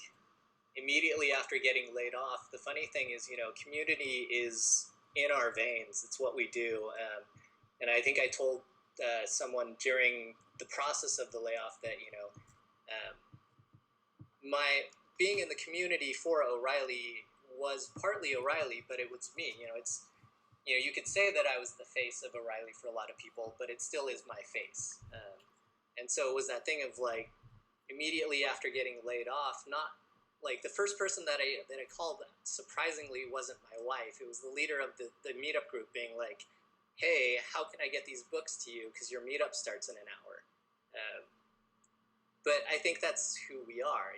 immediately after getting laid off. The funny thing is, community is in our veins. It's what we do, and I think I told someone during the process of the layoff that my being in the community for O'Reilly was partly O'Reilly, but it was me. You could say that I was the face of O'Reilly for a lot of people, but it still is my face. And so it was that thing of like immediately after getting laid off, not like the first person that I called surprisingly wasn't my wife. It was the leader of the meetup group being like, hey, how can I get these books to you? Because your meetup starts in an hour. But I think that's who we are.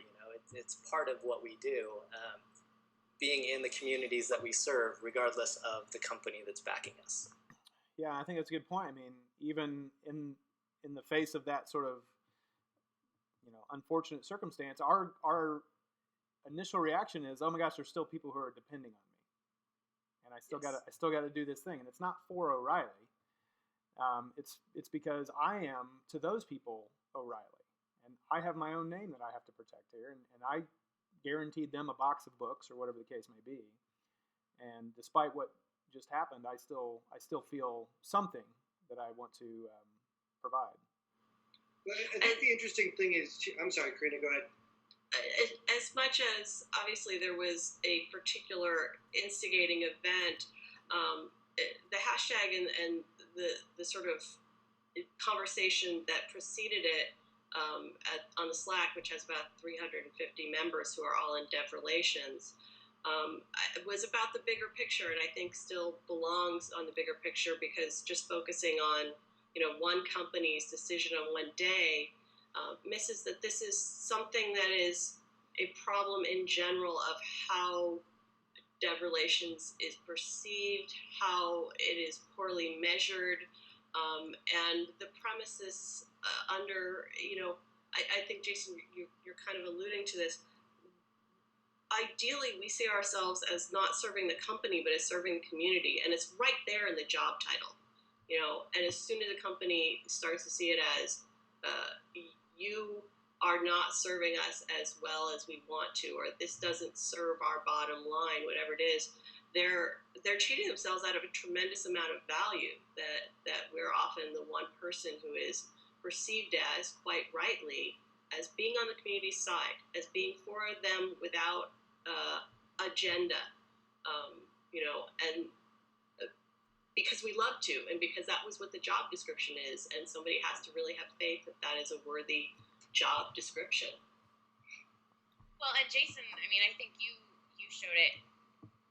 It's part of what we do, being in the communities that we serve, regardless of the company that's backing us. Yeah, I think that's a good point. I mean, even in the face of that sort of unfortunate circumstance, our initial reaction is, oh my gosh, there's still people who are depending on me, and I still got to do this thing, and it's not for O'Reilly. It's because I am to those people O'Reilly, and I have my own name that I have to protect here, and I guaranteed them a box of books or whatever the case may be, and despite what just happened, I still feel something that I want to provide. Well, I think the interesting thing is, I'm sorry, Karina, go ahead. As much as obviously there was a particular instigating event, the hashtag and the sort of conversation that preceded it on the Slack, which has about 350 members who are all in dev relations, was about the bigger picture, and I think still belongs on the bigger picture, because just focusing on one company's decision on one day misses that this is something that is a problem in general of how dev relations is perceived, how it is poorly measured, and the premises under, I think, Jason, you're kind of alluding to this. Ideally, we see ourselves as not serving the company, but as serving the community, and it's right there in the job title, and as soon as a company starts to see it as you are not serving us as well as we want to, or this doesn't serve our bottom line, whatever it is, they're cheating themselves out of a tremendous amount of value that we're often the one person who is perceived as, quite rightly, as being on the community side, as being for them without agenda, and because we love to, and because that was what the job description is, and somebody has to really have faith that that is a worthy job description. Well, and Jason, I mean, I think you showed it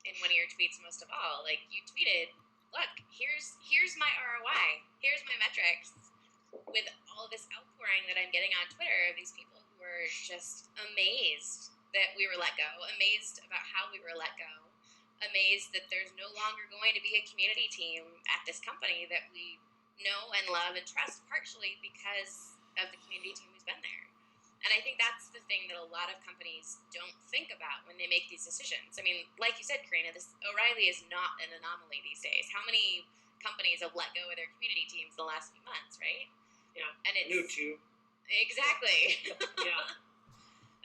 in one of your tweets most of all. Like, you tweeted, look, here's my ROI, here's my metrics, with all this outpouring that I'm getting on Twitter of these people who were just amazed that we were let go, amazed about how we were let go, amazed that there's no longer going to be a community team at this company that we know and love and trust, partially because of the community team who's been there. And I think that's the thing that a lot of companies don't think about when they make these decisions. I mean, like you said, Karina, this O'Reilly is not an anomaly these days. How many companies have let go of their community teams the last few months, right? Yeah. And it's No, too. exactly. Yeah.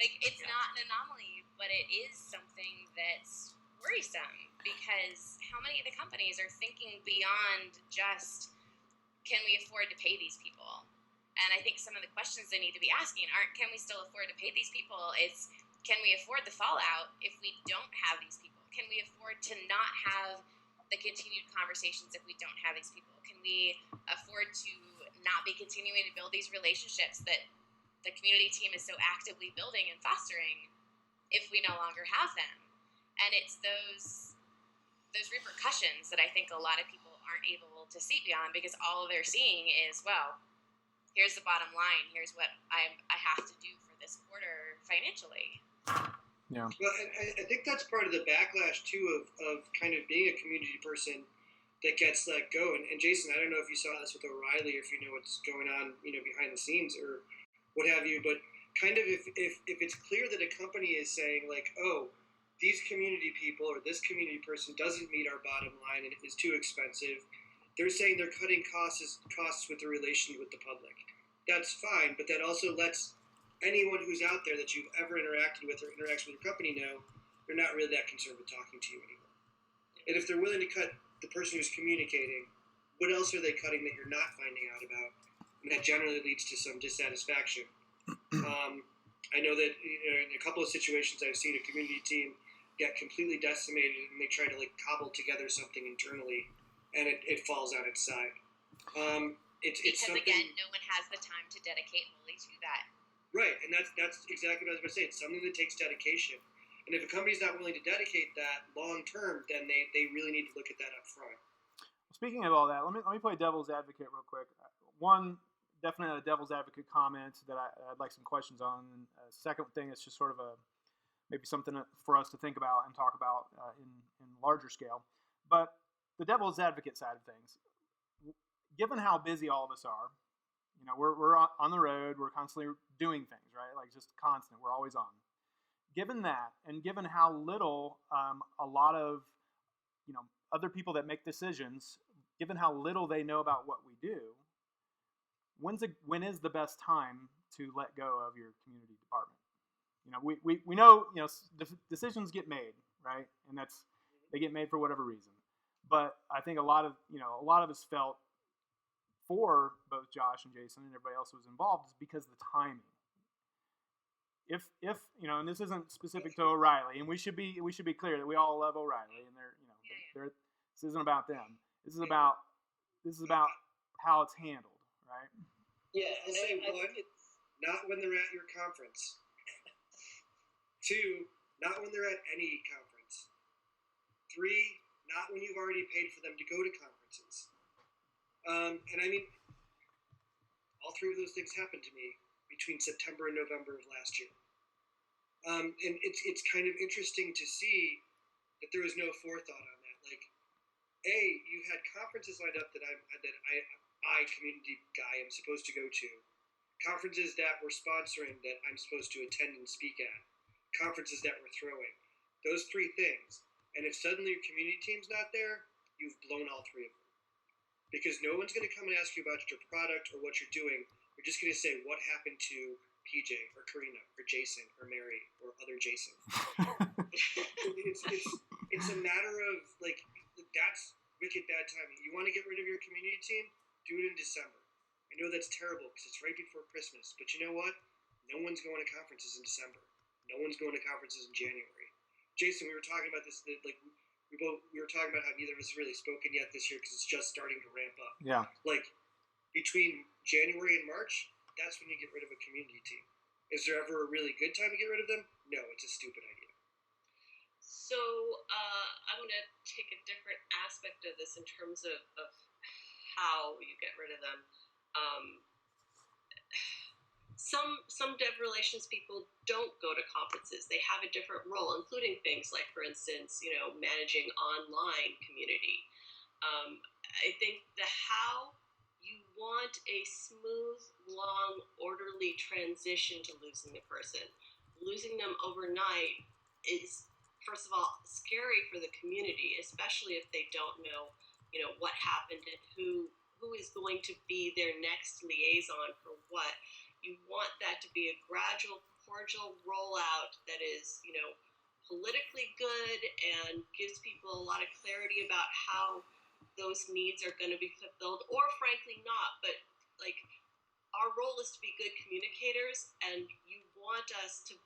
Like, it's not an anomaly, but it is something that's worrisome, because how many of the companies are thinking beyond just, can we afford to pay these people? And I think some of the questions they need to be asking aren't, can we still afford to pay these people? It's, can we afford the fallout if we don't have these people? Can we afford to not have the continued conversations if we don't have these people? Can we afford to not be continuing to build these relationships that the community team is so actively building and fostering if we no longer have them? And it's those repercussions that I think a lot of people aren't able to see beyond, because all they're seeing is, well, here's the bottom line. Here's what I have to do for this quarter financially. Yeah. Well, I think that's part of the backlash too of kind of being a community person that gets let go. And Jason, I don't know if you saw this with O'Reilly, or if you know what's going on, behind the scenes or what have you. But kind of if it's clear that a company is saying like, oh, these community people or this community person doesn't meet our bottom line and is too expensive, they're saying they're cutting costs with the relation with the public. That's fine, but that also lets anyone who's out there that you've ever interacted with or interacts with your company know they're not really that concerned with talking to you anymore. And if they're willing to cut the person who's communicating, what else are they cutting that you're not finding out about? And that generally leads to some dissatisfaction. I know that in a couple of situations I've seen a community team get completely decimated, and they try to like cobble together something internally, and it falls on its side. It's Because something, again, no one has the time to dedicate wholly to that. right, and that's exactly what I was going to say. It's something that takes dedication, and if a company's not willing to dedicate that long term, then they really need to look at that up front. Speaking of all that, let me play devil's advocate real quick. One, definitely a devil's advocate comment that I'd like some questions on. And second thing is just sort of maybe something for us to think about and talk about in larger scale. But the devil's advocate side of things, given how busy all of us are, we're on the road, we're constantly doing things, right? Like just constant, we're always on. Given that, and given how little a lot of other people that make decisions, given how little they know about what we do, when is the best time to let go of your community department? We know decisions get made, right? And they get made for whatever reason. But I think a lot of us felt, for both Josh and Jason and everybody else who was involved, is because of the timing. If and this isn't specific to O'Reilly, and we should be clear that we all love O'Reilly, and this isn't about them. This is about how it's handled, right? Yeah, I'll and say I one, think it's not when they're at your conference. Two, not when they're at any conference. Three, not when you've already paid for them to go to conferences. And I mean, all three of those things happened to me between September and November of last year. And it's kind of interesting to see that there was no forethought on that. Like, you had conferences lined up that I community guy am supposed to go to, conferences that were sponsoring that I'm supposed to attend and speak at, conferences that we're throwing. Those three things. And if suddenly your community team's not there, you've blown all three of them. Because no one's going to come and ask you about your product or what you're doing. You're just going to say, what happened to PJ or Karina or Jason or Mary or other Jason? It's a matter of, like, that's wicked bad timing. You want to get rid of your community team? Do it in December. I know that's terrible because it's right before Christmas. But you know what? No one's going to conferences in December. No one's going to conferences in January. Jason, we were talking about this, like, we were talking about how neither of us have really spoken yet this year because it's just starting to ramp up. Yeah. Like, between January and March, that's when you get rid of a community team. Is there ever a really good time to get rid of them? No, it's a stupid idea. So I'm going to take a different aspect of this in terms of how you get rid of them. Some dev relations people don't go to conferences. They have a different role, including things like, for instance, managing online community. I think the how you want a smooth, long, orderly transition to losing the person. Losing them overnight is, first of all, scary for the community, especially if they don't know, what happened and who is going to be their next liaison for what. You want that to be a gradual, cordial rollout that is, politically good and gives people a lot of clarity about how those needs are going to be fulfilled, or frankly not. But like, our role is to be good communicators, and you want us to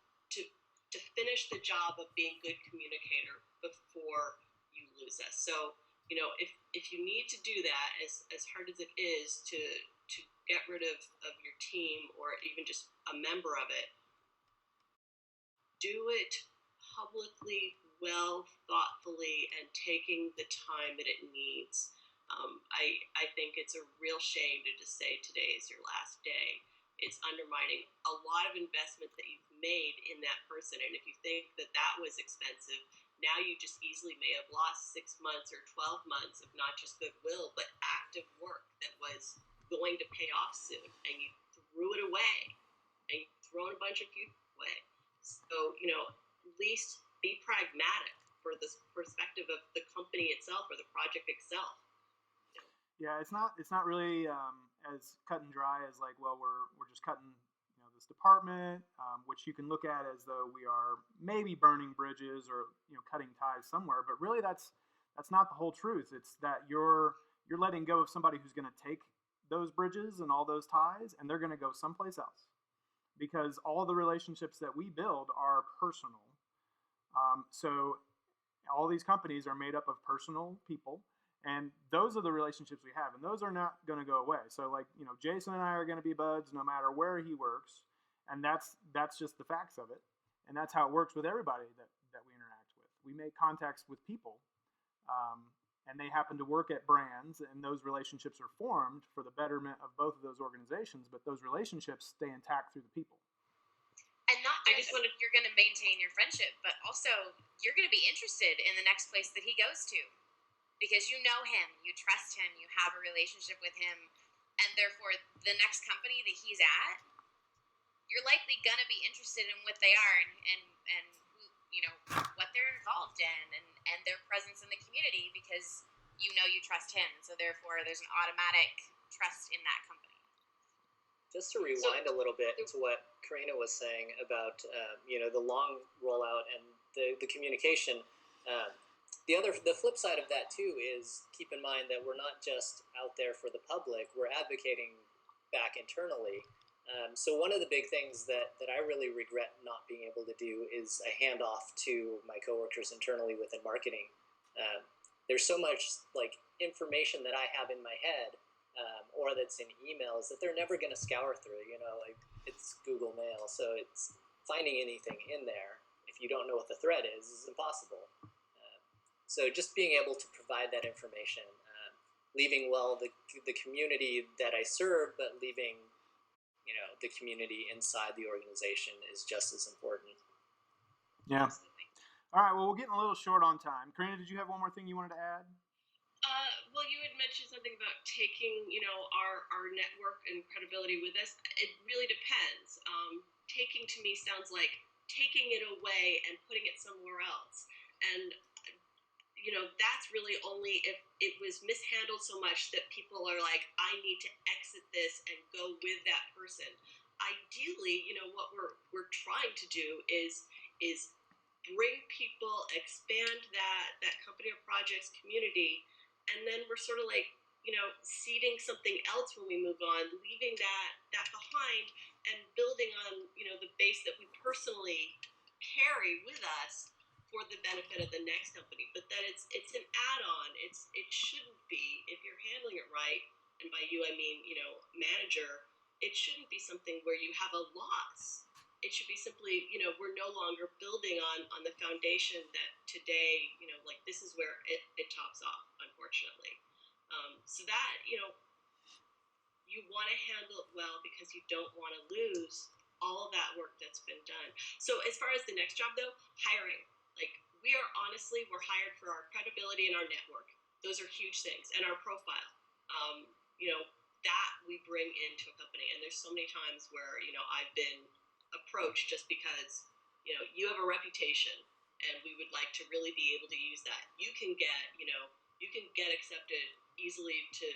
finish the job of being good communicator before you lose us. So, if you need to do that, as hard as it is to get rid of your team or even just a member of it, do it publicly, well, thoughtfully, and taking the time that it needs. I think it's a real shame to just say today is your last day. It's undermining a lot of investment that you've made in that person. And if you think that that was expensive, now you just easily may have lost 6 months or 12 months of not just goodwill, but active work that was going to pay off soon. And you threw it away, and you've thrown a bunch of people away. So, at least be pragmatic for the perspective of the company itself or the project itself. Yeah, it's not really as cut and dry as like, well, we're just cutting this department, which you can look at as though we are maybe burning bridges or cutting ties somewhere. But really, that's not the whole truth. It's that you're letting go of somebody who's going to take those bridges and all those ties, and they're going to go someplace else, because all the relationships that we build are personal. So all these companies are made up of personal people. And those are the relationships we have, and those are not going to go away. So, like, Jason and I are going to be buds no matter where he works, and that's just the facts of it. And that's how it works with everybody that we interact with. We make contacts with people, and they happen to work at brands, and those relationships are formed for the betterment of both of those organizations, but those relationships stay intact through the people. And not just you're going to maintain your friendship, but also you're going to be interested in the next place that he goes to. Because you know him, you trust him, you have a relationship with him, and therefore the next company that he's at, you're likely gonna be interested in what they are and who, what they're involved in and their presence in the community, because you trust him. So therefore there's an automatic trust in that company. Just to rewind a little bit to what Karina was saying about the long rollout and the communication. The flip side of that too is keep in mind that we're not just out there for the public, we're advocating back internally. So one of the big things that I really regret not being able to do is a handoff to my coworkers internally within marketing. There's so much like information that I have in my head or that's in emails that they're never going to scour through, like it's Google Mail. So it's finding anything in there, if you don't know what the thread is impossible. So just being able to provide that information, leaving well the community that I serve, but leaving the community inside the organization is just as important. Yeah. All right. Well, we're getting a little short on time. Karina, did you have one more thing you wanted to add? Well, you had mentioned something about taking our network and credibility with us. It really depends. Taking to me sounds like taking it away and putting it somewhere else, and that's really only if it was mishandled so much that people are like, I need to exit this and go with that person. Ideally, what we're trying to do is bring people, expand that company or projects community, and then we're sort of like, seeding something else when we move on, leaving that behind and building on, the base that we personally carry with us for the benefit of the next company. But that it's an add-on. It shouldn't be, if you're handling it right, and by you I mean, manager, it shouldn't be something where you have a loss. It should be simply, we're no longer building on the foundation that today, like this is where it tops off, unfortunately. So that, you want to handle it well because you don't want to lose all of that work that's been done. So as far as the next job though, hiring. Like, we're hired for our credibility and our network. Those are huge things. And our profile. that we bring into a company. And there's so many times where, I've been approached just because, you have a reputation and we would like to really be able to use that. You can get accepted easily to,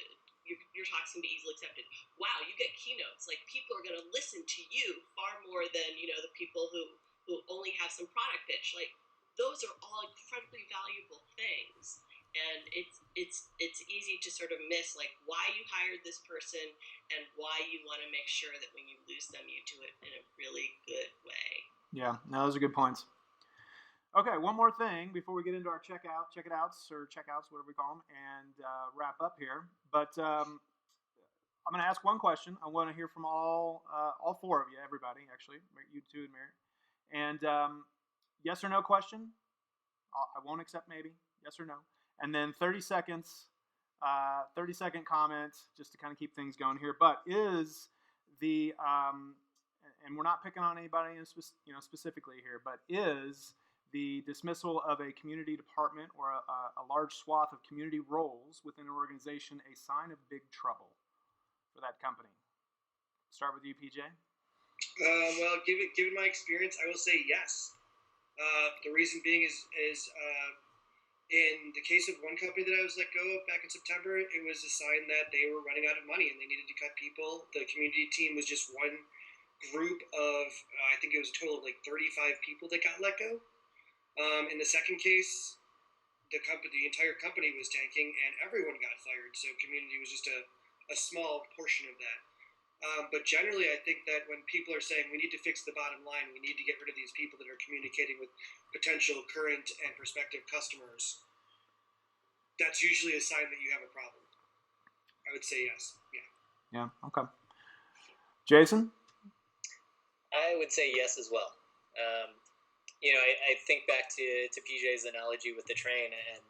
your talks can be easily accepted. Wow, you get keynotes. Like, people are going to listen to you far more than, the people who only have some product pitch. Like, those are all incredibly valuable things. And it's easy to sort of miss, like, why you hired this person and why you want to make sure that when you lose them, you do it in a really good way. Yeah, no, those are good points. Okay, one more thing before we get into our checkouts, whatever we call them, and wrap up here. But I'm going to ask one question. I want to hear from all four of you, everybody, actually, you two and Mary. And yes or no question. I won't accept maybe. Yes or no. And then 30 seconds, 30-second comment, just to kind of keep things going here. But is the and we're not picking on anybody specifically here, but is the dismissal of a community department or a large swath of community roles within an organization a sign of big trouble for that company? Start with you, PJ. Well, given my experience, I will say yes. The reason being is in the case of one company that I was let go of back in September, it was a sign that they were running out of money and they needed to cut people. The community team was just one group of, I think it was a total of like 35 people that got let go. In the second case, the entire company was tanking and everyone got fired. So community was just a small portion of that. But generally, I think that when people are saying we need to fix the bottom line, we need to get rid of these people that are communicating with potential current and prospective customers, that's usually a sign that you have a problem. I would say yes. Yeah. Yeah. Okay. Jason? I would say yes as well. I think back to PJ's analogy with the train, and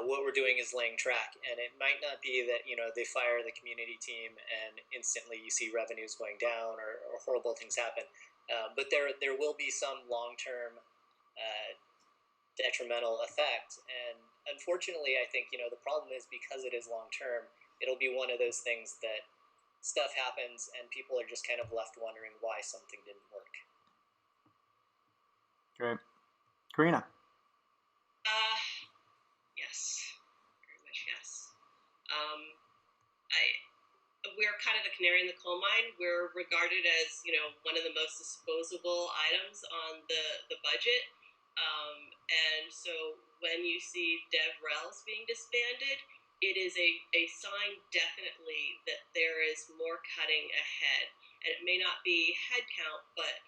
what we're doing is laying track. And it might not be that, they fire the community team and instantly you see revenues going down or horrible things happen. But there will be some long-term detrimental effect. And unfortunately, I think, the problem is because it is long-term, it'll be one of those things that stuff happens and people are just kind of left wondering why something didn't work. Great. Karina? Yes. Very much yes. We're kind of the canary in the coal mine. We're regarded as, one of the most disposable items on the budget. And so when you see DevRels being disbanded, it is a sign definitely that there is more cutting ahead. And it may not be headcount, but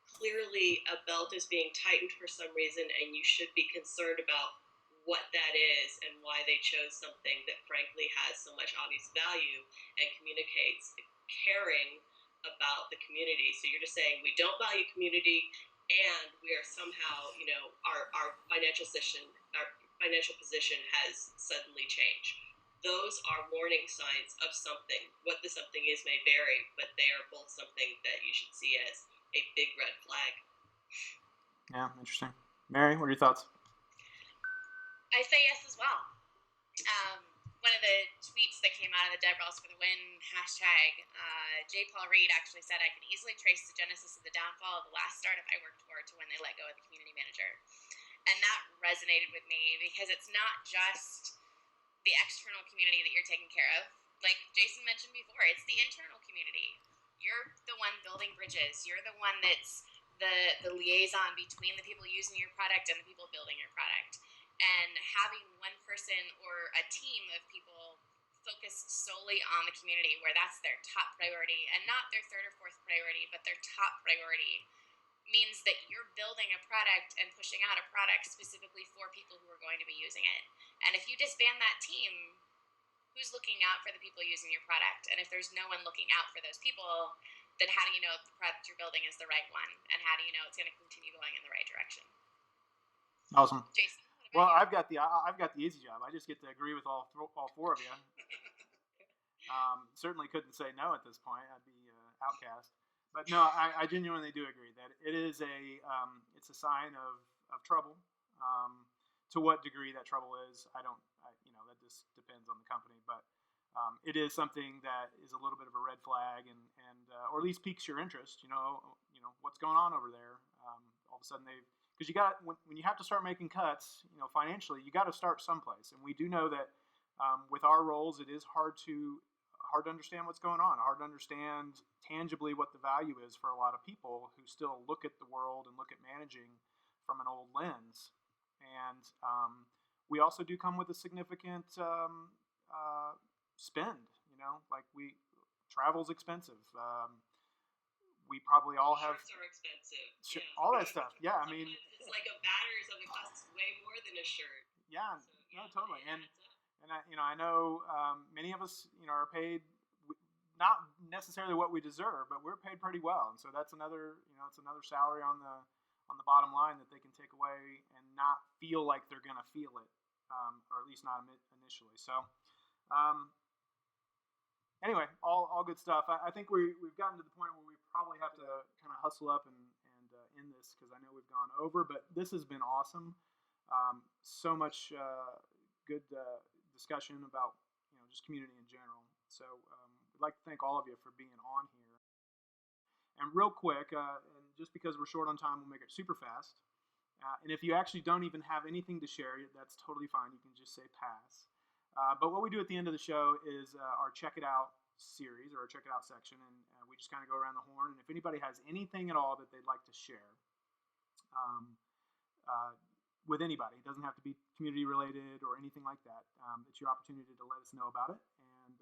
clearly a belt is being tightened for some reason, and you should be concerned about what that is and why they chose something that frankly has so much obvious value and communicates caring about the community. So you're just saying we don't value community, and we are somehow, our financial position has suddenly changed. Those are warning signs of something. What the something is may vary, but they are both something that you should see as a big red flag. Yeah, interesting. Mary, what are your thoughts? I say yes as well. One of the tweets that came out of the DevRels for the Win hashtag, J. Paul Reed actually said, I can easily trace the genesis of the downfall of the last startup I worked for to when they let go of the community manager. And that resonated with me because it's not just the external community that you're taking care of. Like Jason mentioned before, it's the internal community. You're the one building bridges. You're the one that's the liaison between the people using your product and the people building your product. And having one person or a team of people focused solely on the community where that's their top priority and not their third or fourth priority, but their top priority means that you're building a product and pushing out a product specifically for people who are going to be using it. And if you disband that team, who's looking out for the people using your product? And if there's no one looking out for those people, then how do you know if the product you're building is the right one? And how do you know it's going to continue going in the right direction? Awesome. Jason? Well, I've got the easy job. I just get to agree with all four of you. Certainly couldn't say no at this point. I'd be outcast. But no, I genuinely do agree that it is it's a sign of trouble. To what degree that trouble is, that just depends on the company. But it is something that is a little bit of a red flag, and or at least piques your interest. What's going on over there. All of a sudden because you got when you have to start making cuts, financially, you got to start someplace, and we do know that with our roles, it is hard to understand what's going on, hard to understand tangibly what the value is for a lot of people who still look at the world and look at managing from an old lens. And we also do come with a significant spend. Travel's expensive. We probably all have shirts are expensive. all that stuff. Yeah, I mean, it's like a battery or something costs way more than a shirt. Yeah, So, no, totally. And I know many of us, are paid not necessarily what we deserve, but we're paid pretty well, and so that's another salary on the bottom line that they can take away and not feel like they're going to feel it, or at least not initially. So, anyway, all good stuff. I think we've gotten to the point where we probably have to kind of hustle up and end this because I know we've gone over, but this has been awesome. So much good discussion about just community in general. So we'd like to thank all of you for being on here. And real quick, and just because we're short on time, we'll make it super fast. And if you actually don't even have anything to share, that's totally fine. You can just say pass. But what we do at the end of the show is our Check It Out series, or our Check It Out section, and we just kind of go around the horn. And if anybody has anything at all that they'd like to share with anybody, it doesn't have to be community related or anything like that, it's your opportunity to let us know about it. And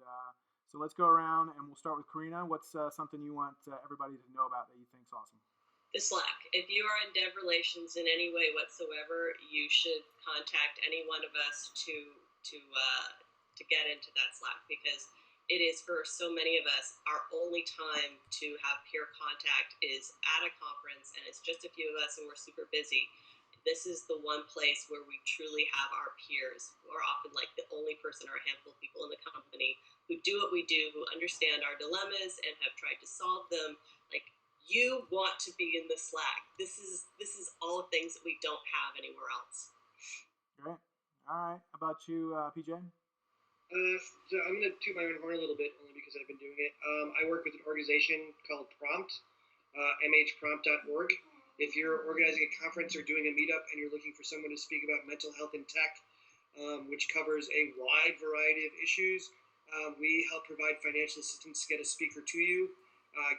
so let's go around, and we'll start with Karina. What's something you want everybody to know about that you think is awesome? The Slack. If you are in dev relations in any way whatsoever, you should contact any one of us to get into that Slack, because it is, for so many of us, our only time to have peer contact is at a conference, and it's just a few of us and we're super busy. This is the one place where we truly have our peers. We're often like the only person or a handful of people in the company who do what we do, who understand our dilemmas and have tried to solve them. Like, you want to be in the Slack. This is all things that we don't have anywhere else. Great. All right. How about you, PJ? So I'm going to toot my own horn a little bit, only because I've been doing it. I work with an organization called Prompt, mhprompt.org. If you're organizing a conference or doing a meetup and you're looking for someone to speak about mental health and tech, which covers a wide variety of issues, we help provide financial assistance to get a speaker to you.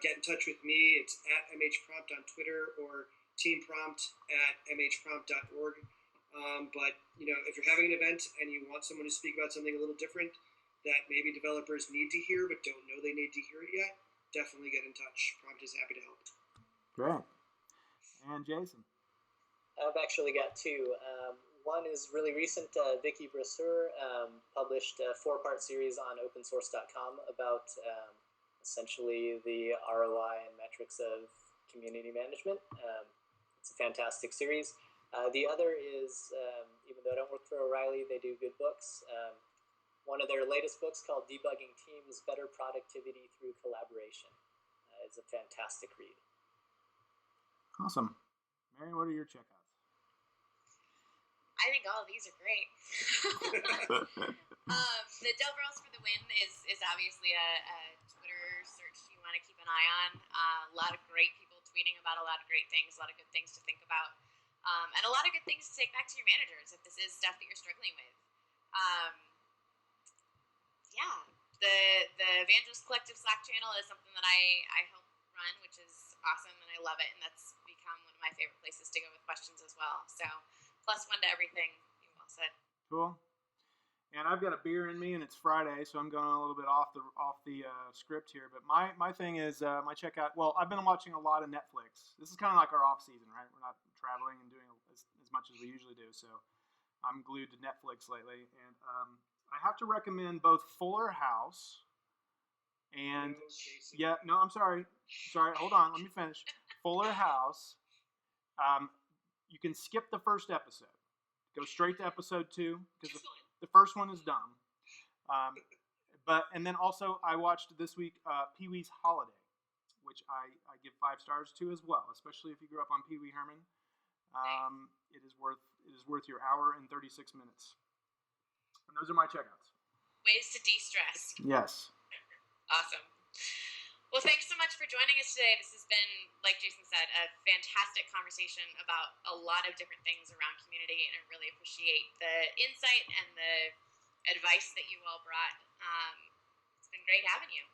Get in touch with me. It's at mhprompt on Twitter, or teamprompt at mhprompt.org. But if you're having an event and you want someone to speak about something a little different that maybe developers need to hear but don't know they need to hear it yet, definitely get in touch. Prompt is happy to help. Great. And Jason? I've actually got two. One is really recent. Vicky Brasseur published a 4-part series on opensource.com about essentially the ROI and metrics of community management. It's a fantastic series. The other is, even though I don't work for O'Reilly, they do good books. One of their latest books, called Debugging Teams: Better Productivity Through Collaboration, is a fantastic read. Awesome. Mary, what are your checkouts? I think all of these are great. The DevRels for the Win is obviously a Twitter search you want to keep an eye on. A lot of great people tweeting about a lot of great things, a lot of good things to think about, and a lot of good things to take back to your managers if this is stuff that you're struggling with. The Evangelist Collective Slack channel is something that I help run, which is awesome, and I love it, and that's become one of my favorite places to go with questions as well. So, +1 to everything you all said. Cool. And I've got a beer in me, and it's Friday, so I'm going a little bit off the script here. But my thing is my checkout. Well, I've been watching a lot of Netflix. This is kind of like our off season, right? We're not traveling and doing as much as we usually do, so I'm glued to Netflix lately. And I have to recommend both Fuller House and I'm sorry, hold on, let me finish. Fuller House. You can skip the first episode. Go straight to episode 2 because the first one is dumb. And then also I watched this week Pee-wee's Holiday, which I give 5 stars to as well, especially if you grew up on Pee-wee Herman. It is worth your hour and 36 minutes. And those are my checkouts. Ways to de-stress. Yes. Awesome. Well, thanks so much for joining us today. This has been, like Jason said, a fantastic conversation about a lot of different things around community, and I really appreciate the insight and the advice that you all brought. It's been great having you.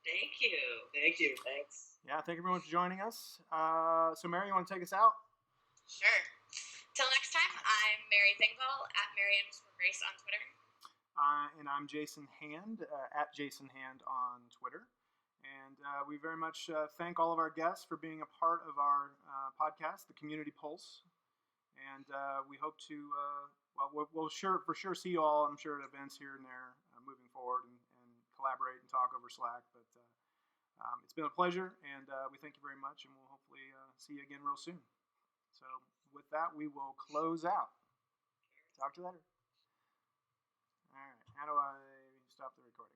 Thank you. Thank you. Thanks. Yeah, thank everyone for joining us. So, Mary, you want to take us out? Sure. Till next time, I'm Mary Thingvall at Mary_Grace on Twitter. And I'm Jason Hand, at Jason Hand on Twitter. And we very much thank all of our guests for being a part of our podcast, The Community Pulse. And we hope to, we'll for sure see you all, I'm sure, at events here and there moving forward and collaborate and talk over Slack. But it's been a pleasure, and we thank you very much, and we'll hopefully see you again real soon. So with that, we will close out. Talk to you later. All right. How do I stop the recording?